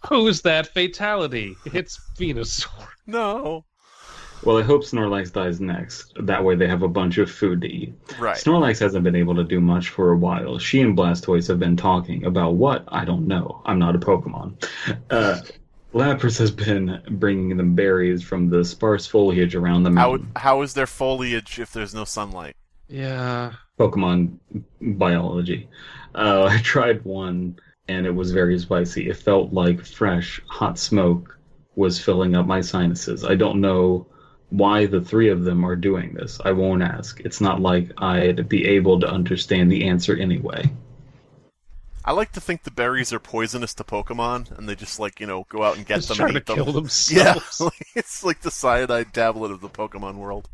Who's that fatality? It's Venusaur. No. Well, I hope Snorlax dies next. That way they have a bunch of food to eat. Right. Snorlax hasn't been able to do much for a while. She and Blastoise have been talking about what? I don't know. I'm not a Pokemon. Lapras has been bringing them berries from the sparse foliage around the mountain. How is there foliage if there's no sunlight? Yeah. Pokemon biology. I tried one, and it was very spicy. It felt like fresh, hot smoke was filling up my sinuses. I don't know why the three of them are doing this. I won't ask. It's not like I'd be able to understand the answer anyway. I like to think the berries are poisonous to Pokemon, and they just, like, you know, go out and get Just them trying and to eat them. kill themselves. Yeah, it's like the cyanide tablet of the Pokemon world.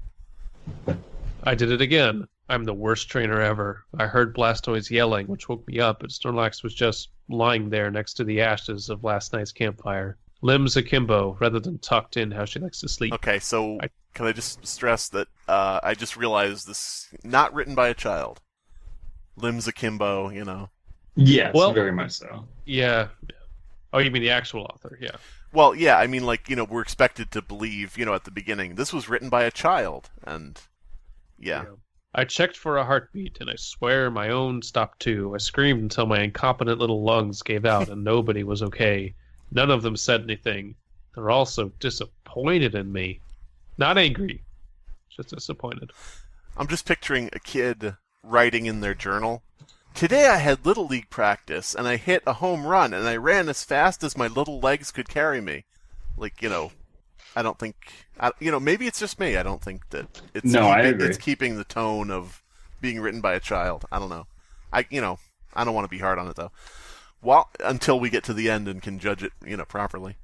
I did it again. I'm the worst trainer ever. I heard Blastoise yelling, which woke me up, but Snorlax was just lying there next to the ashes of last night's campfire. Limbs akimbo rather than tucked in how she likes to sleep. Okay, so can I just stress that I just realized this not written by a child. Limbs akimbo, you know. Yes, Well- very much so. Yeah. Oh, you mean the actual author? Yeah. Well, yeah, I mean, like, you know, we're expected to believe, you know, at the beginning, this was written by a child, and yeah. I checked for a heartbeat, and I swear my own stopped too. I screamed until my incompetent little lungs gave out, and nobody was okay. None of them said anything. They're all so disappointed in me. Not angry, just disappointed. I'm just picturing a kid writing in their journal. Today I had Little League practice, and I hit a home run, and I ran as fast as my little legs could carry me. Like, you know, I don't think... you know, maybe it's just me. I don't think that it's, I agree. It's keeping the tone of being written by a child. I don't know. I don't want to be hard on it, though. Until we get to the end and can judge it, you know, properly.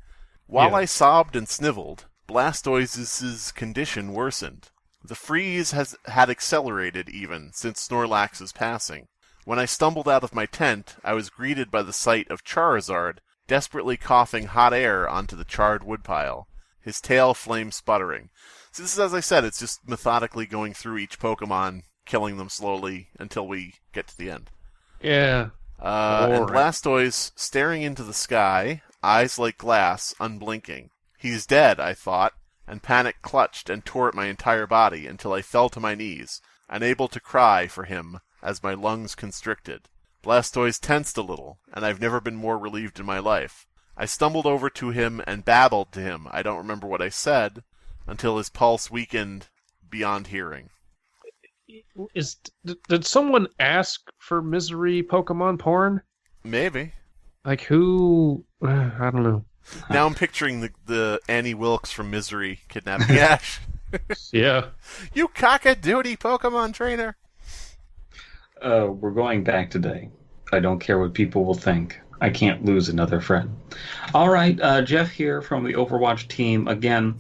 While I sobbed and sniveled, Blastoise's condition worsened. The freeze had accelerated even since Snorlax's passing. When I stumbled out of my tent, I was greeted by the sight of Charizard, desperately coughing hot air onto the charred woodpile, his tail flame sputtering. So this is, as I said, it's just methodically going through each Pokemon, killing them slowly until we get to the end. Yeah. And Blastoise staring into the sky, eyes like glass, unblinking. He's dead, I thought, and panic clutched and tore at my entire body until I fell to my knees, unable to cry for him as my lungs constricted. Blastoise tensed a little, and I've never been more relieved in my life. I stumbled over to him and babbled to him. I don't remember what I said, until his pulse weakened beyond hearing. Did someone ask for misery Pokemon porn? Maybe. Like who? I don't know. Now I'm picturing the Annie Wilkes from Misery kidnapping Ash. Yeah. You cock-a-doodle Pokemon trainer! We're going back today. I don't care what people will think. I can't lose another friend. All right, Jeff here from the Overwatch team again.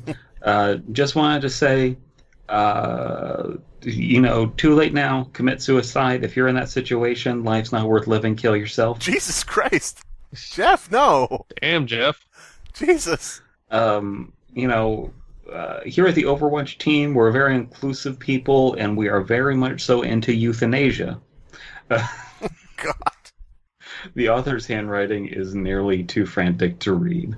Just wanted to say, too late now. Commit suicide. If you're in that situation, life's not worth living. Kill yourself. Jesus Christ! Jeff, no! Damn, Jeff. Jesus! Here at the Overwatch team, we're very inclusive people, and we are very much so into euthanasia. God. The author's handwriting is nearly too frantic to read.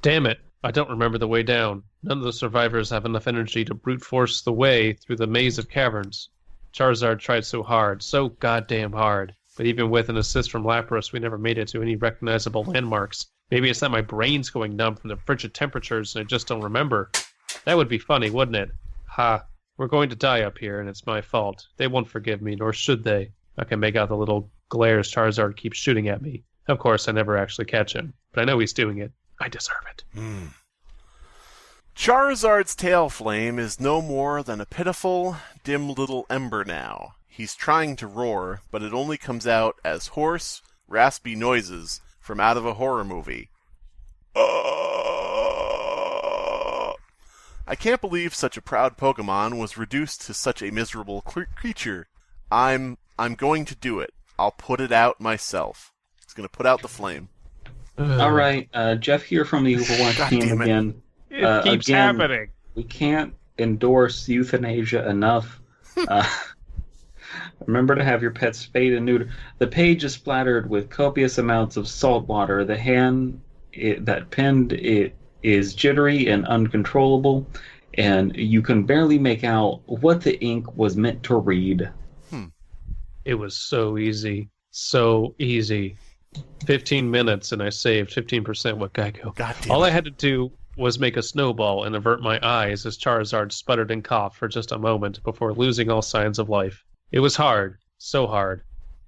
Damn it. I don't remember the way down. None of the survivors have enough energy to brute force the way through the maze of caverns. Charizard tried so hard, so goddamn hard. But even with an assist from Lapras, we never made it to any recognizable landmarks. Maybe it's that my brain's going numb from the frigid temperatures and I just don't remember. That would be funny, wouldn't it? Ha. We're going to die up here, and it's my fault. They won't forgive me, nor should they. I can make out the little glares Charizard keeps shooting at me. Of course, I never actually catch him, but I know he's doing it. I deserve it. Charizard's tail flame is no more than a pitiful, dim little ember now. He's trying to roar, but it only comes out as hoarse, raspy noises from out of a horror movie. I can't believe such a proud Pokemon was reduced to such a miserable creature. I'm going to do it. I'll put it out myself. He's going to put out the flame. All right, Jeff here from the Overwatch team again. It keeps happening. We can't endorse euthanasia enough. Remember to have your pets spayed and neutered. The page is splattered with copious amounts of salt water. The hand that penned it is jittery and uncontrollable, and you can barely make out what the ink was meant to read. It was so easy. So easy. 15 minutes, and I saved 15% with Geico. God damn All it. I had to do was make a snowball and avert my eyes as Charizard sputtered and coughed for just a moment before losing all signs of life. It was hard. So hard.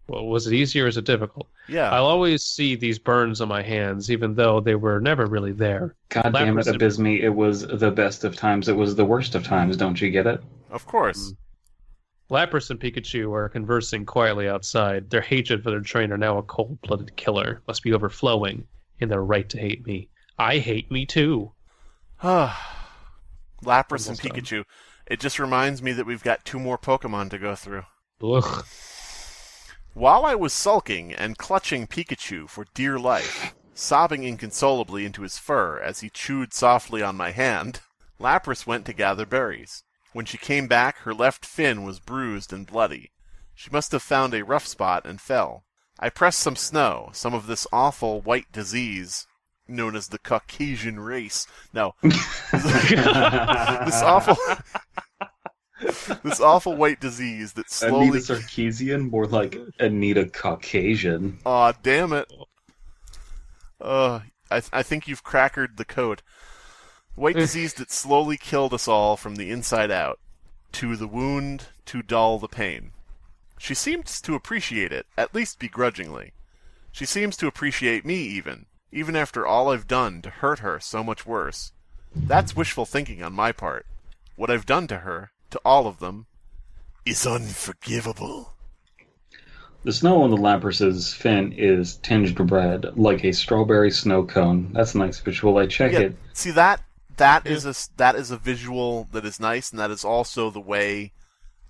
Well, was it easy or is it difficult? Yeah. I'll always see these burns on my hands, even though they were never really there. God damn it, Lapras and- Abysmii, it was the best of times. It was the worst of times, don't you get it? Of course. Lapras and Pikachu are conversing quietly outside. Their hatred for their trainer, now a cold-blooded killer, must be overflowing in their right to hate me. I hate me too. Lapras and Almost done. Pikachu. It just reminds me that we've got 2 more Pokemon to go through. Ugh. While I was sulking and clutching Pikachu for dear life, sobbing inconsolably into his fur as he chewed softly on my hand. Lapras went to gather berries. When she came back, her left fin was bruised and bloody. She must have found a rough spot and fell. I pressed some snow, some of this awful white disease known as the Caucasian race. No. this awful white disease that slowly... Anita Sarkeesian, more like Anita Caucasian. Aw, damn it. I think you've crackered the code. White disease that slowly killed us all from the inside out. To the wound, to dull the pain. She seems to appreciate it, at least begrudgingly. She seems to appreciate me even after all I've done to hurt her so much worse. That's wishful thinking on my part. What I've done to her, to all of them, is unforgivable. The snow on the Lapras's fin is tinged red, like a strawberry snow cone. That's a nice visual. I check it. See, that is a visual that is nice, and that is also the way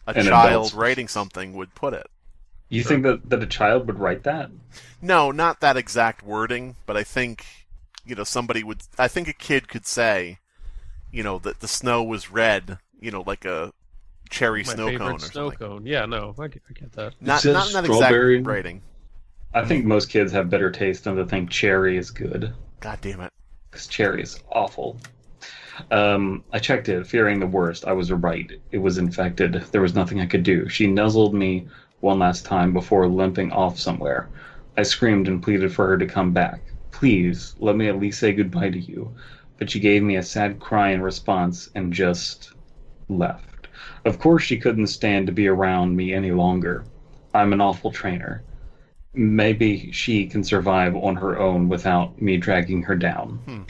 a child writing something would put it. You think that a child would write that? No, not that exact wording, but I think, somebody would... I think a kid could say, that the snow was red, like a cherry snow cone or snow something. Cone. Yeah, no, I get that. Not in that exact writing. I think most kids have better taste than to think cherry is good. God damn it. Because cherry is awful. I checked it, fearing the worst. I was right. It was infected. There was nothing I could do. She nuzzled me one last time before limping off somewhere. I screamed and pleaded for her to come back. Please, let me at least say goodbye to you. But she gave me a sad cry in response and just left. Of course she couldn't stand to be around me any longer. I'm an awful trainer. Maybe she can survive on her own without me dragging her down.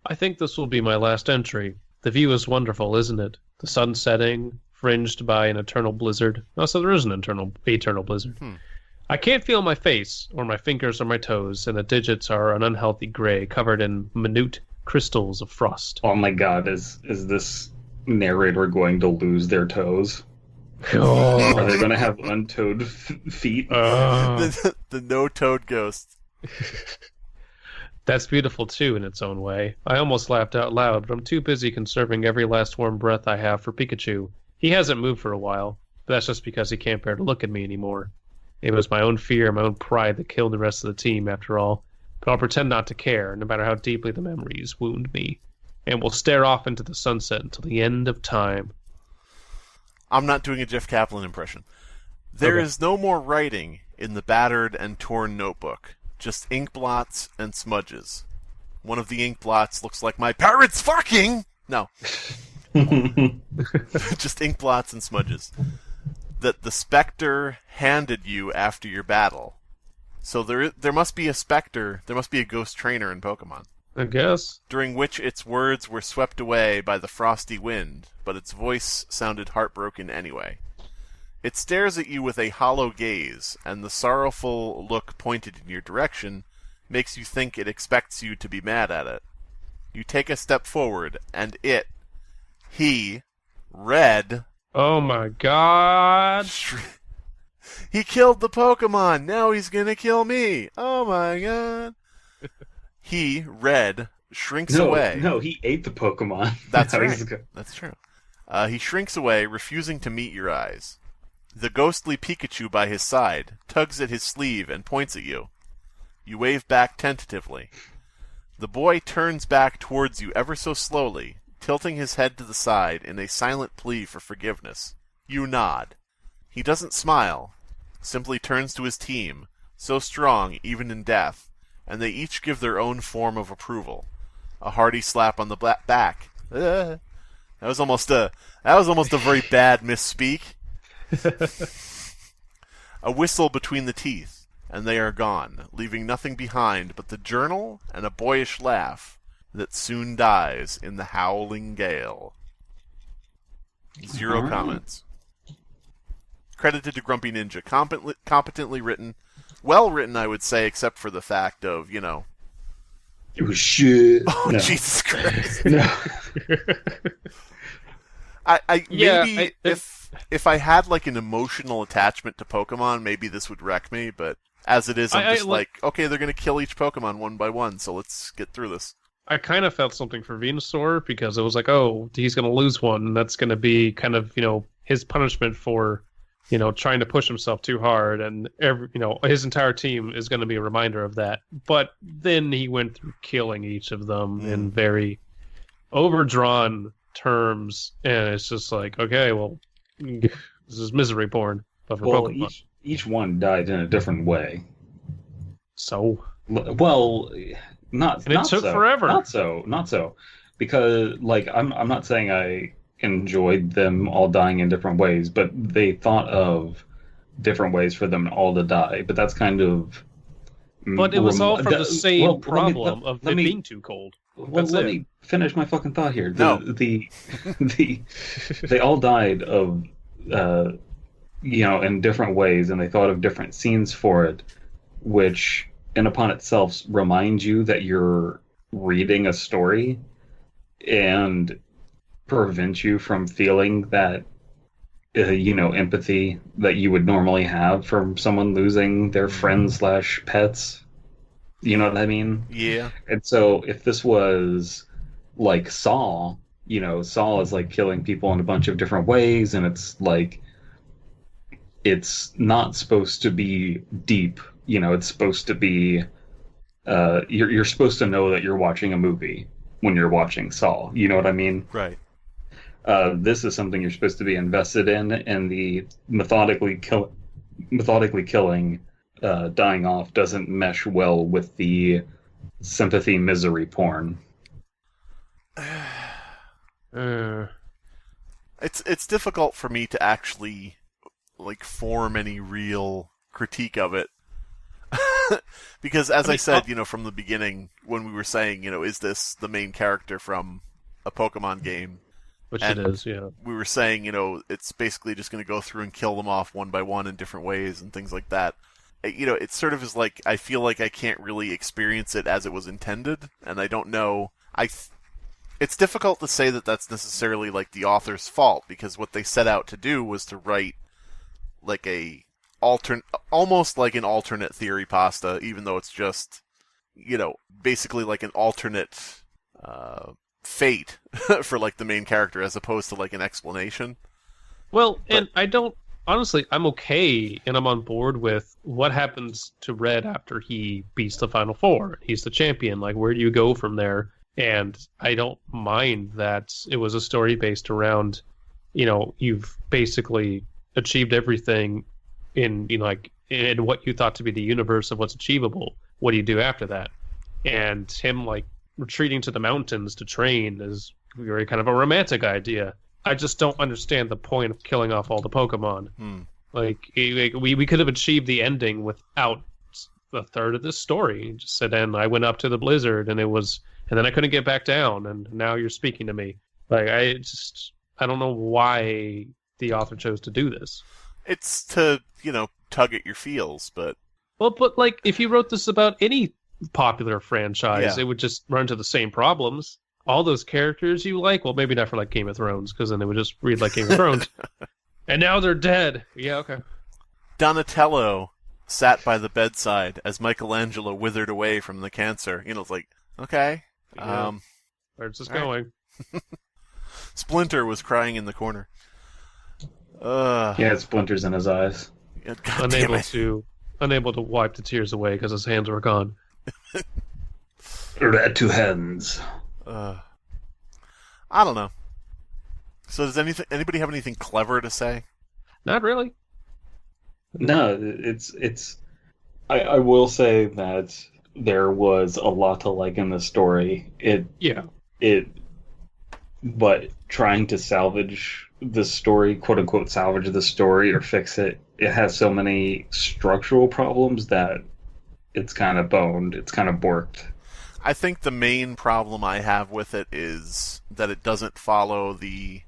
I think this will be my last entry. The view is wonderful, isn't it? The sun setting, fringed by an eternal blizzard. Oh, so there is an eternal blizzard. I can't feel my face, or my fingers or my toes, and the digits are an unhealthy gray, covered in minute crystals of frost. Oh my god, is this narrator going to lose their toes? Oh. Are they going to have untoed feet? The no-toed ghost. That's beautiful, too, in its own way. I almost laughed out loud, but I'm too busy conserving every last warm breath I have for Pikachu. He hasn't moved for a while, but that's just because he can't bear to look at me anymore. It was my own fear, my own pride that killed the rest of the team, after all. But I'll pretend not to care, no matter how deeply the memories wound me. And we'll stare off into the sunset until the end of time. I'm not doing a Jeff Kaplan impression. There is no more writing in the battered and torn notebook. Just ink blots and smudges. One of the ink blots looks like my parents fucking! No. Just ink blots and smudges. That the Spectre handed you after your battle. So there must be a Spectre, there must be a ghost trainer in Pokemon. I guess. During which its words were swept away by the frosty wind, but its voice sounded heartbroken anyway. It stares at you with a hollow gaze, and the sorrowful look pointed in your direction makes you think it expects you to be mad at it. You take a step forward, and he, Red... Oh my god! He killed the Pokemon! Now he's gonna kill me! Oh my god! He, Red, shrinks away. No, he ate the Pokemon. That's right. That's true. He shrinks away, refusing to meet your eyes. The ghostly Pikachu by his side tugs at his sleeve and points at you. You wave back tentatively. The boy turns back towards you ever so slowly, tilting his head to the side in a silent plea for forgiveness. You nod. He doesn't smile, simply turns to his team, so strong even in death, and they each give their own form of approval. A hearty slap on the back. That was almost a very bad misspeak. A whistle between the teeth, and they are gone, leaving nothing behind but the journal and a boyish laugh that soon dies in the howling gale. 0 comments. Credited to Grumpy Ninja. Competently written. Well written, I would say, except for the fact of, It was shit. Oh, no. Jesus Christ. No. If I had like an emotional attachment to Pokemon, maybe this would wreck me, but As it is, I'm just like, okay, they're going to kill each Pokemon one by one, so let's get through this. I kind of felt something for Venusaur because it was like, oh, he's going to lose one, and that's going to be kind of, his punishment for, trying to push himself too hard, and his entire team is going to be a reminder of that. But then he went through killing each of them in very overdrawn terms, and it's just like, okay, well, this is misery porn, but for Pokemon. Each one died in a different way. So? Well, not and it took so. forever. Not so. Because, I'm not saying I enjoyed them all dying in different ways, but they thought of different ways for them all to die. But that's kind of... But it was all from the same problem of it being too cold. Well, let me finish my fucking thought here. No. They all died of... in different ways, and they thought of different scenes for it, which in upon itself reminds you that you're reading a story and prevents you from feeling that, empathy that you would normally have from someone losing their friends / pets. You know what I mean? Yeah. And so if this was like Saw, Saw is like killing people in a bunch of different ways, and it's like, it's not supposed to be deep, it's supposed to be, you're supposed to know that you're watching a movie when you're watching Saw, you know what I mean? Right. This is something you're supposed to be invested in, and the methodically killing, dying off doesn't mesh well with the sympathy misery porn. It's difficult for me to actually form any real critique of it. Because as I said, from the beginning, when we were saying, is this the main character from a Pokemon game? Which it is, yeah. We were saying, it's basically just going to go through and kill them off one by one in different ways and things like that. It sort of is like, I feel like I can't really experience it as it was intended, and I don't know. It's difficult to say that that's necessarily the author's fault, because what they set out to do was to write almost like an alternate theory pasta, even though it's just, basically like an alternate fate for the main character, as opposed to an explanation. Well, and honestly, I'm okay, and I'm on board with what happens to Red after he beats the Final Four. He's the champion. Where do you go from there? And I don't mind that it was a story based around, you've basically achieved everything in what you thought to be the universe of what's achievable. What do you do after that? And him retreating to the mountains to train is very kind of a romantic idea. I just don't understand the point of killing off all the Pokemon. We could have achieved the ending without a third of this story. Just said, and I went up to the blizzard, and then I couldn't get back down, and now you're speaking to me. I don't know why the author chose to do this. It's to, tug at your feels, but... Well, but, if you wrote this about any popular franchise, it would just run into the same problems. All those characters you like, well, maybe not for, Game of Thrones, because then they would just read like Game of Thrones. And now they're dead. Yeah, okay. Donatello sat by the bedside as Michelangelo withered away from the cancer. It's like, okay. Yeah. Where's this going? Right. Splinter was crying in the corner. He had splinters in his eyes. Unable to wipe the tears away because his hands were gone. Red two hands. I don't know. So does anybody have anything clever to say? Not really. No, it's. I will say that there was a lot to like in the story. But trying to salvage the story, quote unquote, salvage the story or fix it, it has so many structural problems that it's kind of boned. It's kind of borked. I think the main problem I have with it is that it doesn't follow the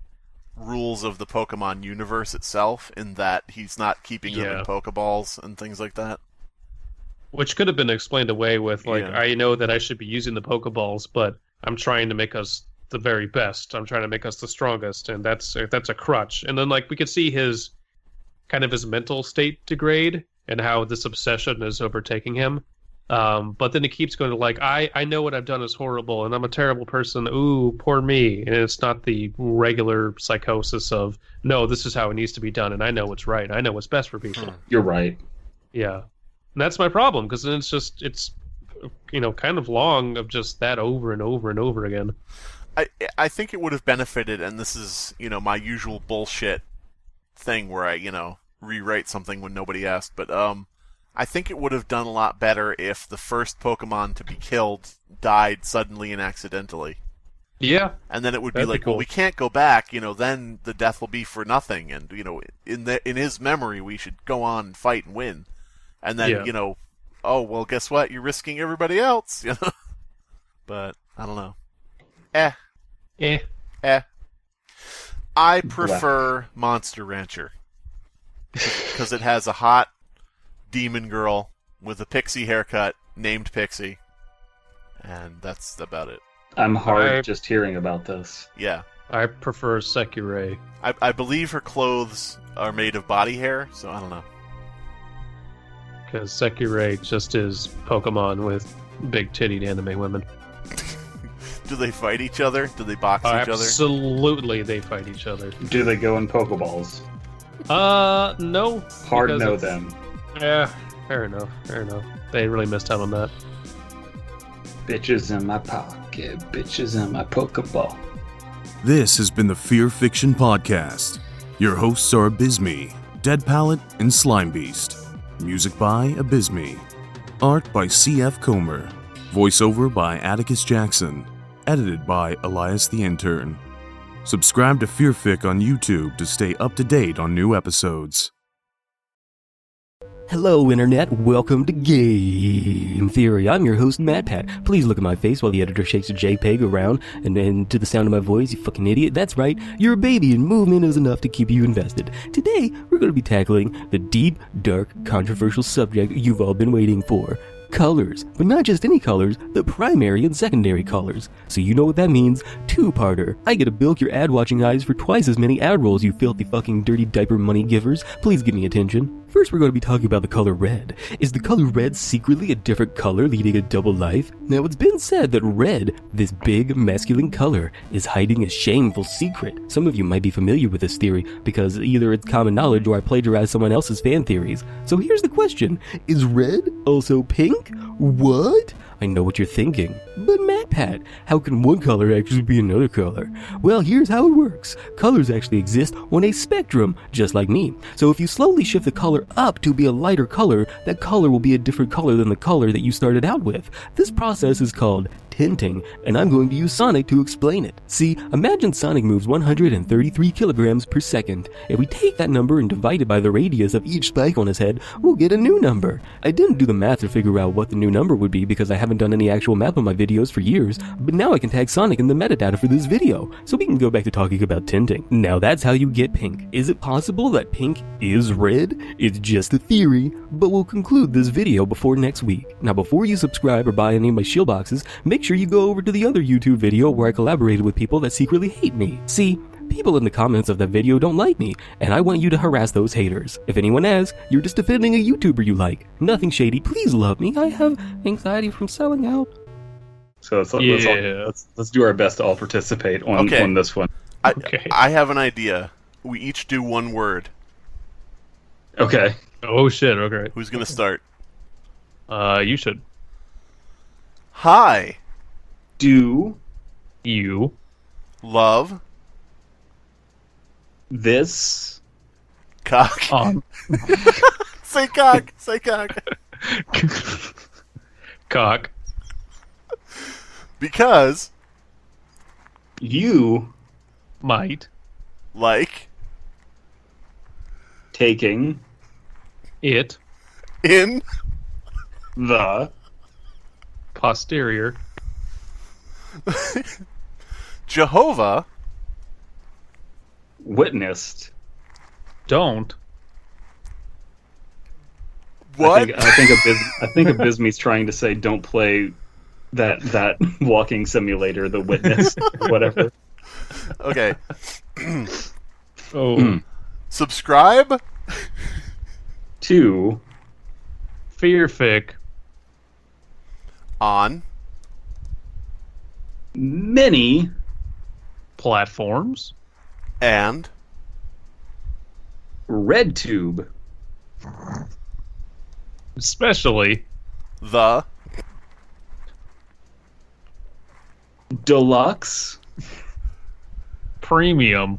rules of the Pokemon universe itself, in that he's not keeping them in pokeballs and things like that. Which could have been explained away with, I know that I should be using the pokeballs, but I'm trying to make us the very best. I'm trying to make us the strongest, and that's a crutch. And then, we could see his mental state degrade, and how this obsession is overtaking him. But then it keeps going to like, I know what I've done is horrible, and I'm a terrible person. Ooh, poor me. And it's not the regular psychosis of, no, this is how it needs to be done, and I know what's right. I know what's best for people. You're right. Yeah. And that's my problem, because then it's kind of long of just that over and over and over again. I think it would have benefited, and this is, my usual bullshit thing where I, rewrite something when nobody asked, but I think it would have done a lot better if the first Pokemon to be killed died suddenly and accidentally. Yeah. And then it would be That'd like, be cool. well, we can't go back, then the death will be for nothing, and, in his memory, we should go on and fight and win. And then, Yeah. Oh, well, guess what? You're risking everybody else, But, I don't know. I prefer Monster Rancher. Because it has a hot demon girl with a pixie haircut named Pixie. And that's about it. I'm hard just hearing about this. Yeah. I prefer Sekirei. I believe her clothes are made of body hair, so I don't know. Because Sekirei just is Pokemon with big-tittied anime women. Do they fight each other? Do they box each other? Absolutely, they fight each other. Do they go in Pokeballs? No. Hard because no it's- then. Yeah, fair enough. They really missed out on that. Bitches in my pocket, bitches in my Pokeball. This has been the Fear Fiction Podcast. Your hosts are Abysmii, Dead Palette, and Slimebeast. Music by Abysmii. Art by C.F. Comer. Voiceover by Atticus Jackson. Edited by Elias the Intern. Subscribe to Fearfic on YouTube to stay up to date on new episodes. Hello, Internet. Welcome to Game Theory. I'm your host, MadPat. Please look at my face while the editor shakes a JPEG around, and then to the sound of my voice, you fucking idiot. That's right, you're a baby, and movement is enough to keep you invested. Today, we're going to be tackling the deep, dark, controversial subject you've all been waiting for. Colors, but not just any colors, the primary and secondary colors. So you know what that means, two-parter. I get to bilk your ad-watching eyes for twice as many ad rolls, you filthy fucking dirty diaper money givers. Please give me attention. First, we're going to be talking about the color red. Is the color red secretly a different color leading a double life? Now, it's been said that red, this big, masculine color, is hiding a shameful secret. Some of you might be familiar with this theory because either it's common knowledge or I plagiarized someone else's fan theories. So here's the question. Is red also pink? What? I know what you're thinking. But MadPat, how can one color actually be another color? Well, here's how it works. Colors actually exist on a spectrum, just like me. So if you slowly shift the color up to be a lighter color, that color will be a different color than the color that you started out with. This process is called tinting, and I'm going to use Sonic to explain it. See, imagine Sonic moves 133 kilograms per second. If we take that number and divide it by the radius of each spike on his head, we'll get a new number. I didn't do the math to figure out what the new number would be because I haven't done any actual math on my videos for years, but now I can tag Sonic in the metadata for this video, so we can go back to talking about tinting. Now that's how you get pink. Is it possible that pink is red? It's just a theory, but we'll conclude this video before next week. Now before you subscribe or buy any of my shield boxes, make sure you go over to the other YouTube video where I collaborated with people that secretly hate me. See, people in the comments of that video don't like me, and I want you to harass those haters. If anyone asks, you're just defending a YouTuber you like. Nothing shady, please love me. I have anxiety from selling out. So let's do our best to all participate on this one. I have an idea. We each do one word. Okay. Oh shit, okay. Who's going to start? You should. Hi. Do You. Love. this Cock. Say cock. Say cock. Cock. Because you Might. like taking It. in the Posterior. Jehovah witnessed. Don't. what? I think Abysmii's trying to say don't play that walking simulator, the witness, or whatever. Okay. Oh. Subscribe To Fearfic. On. Many Platforms. And. RedTube. Especially. The. Deluxe. Premium.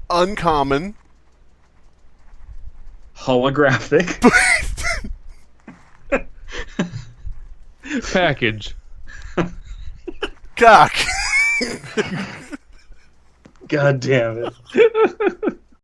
Uncommon. Holographic. Package. Cock. God damn it.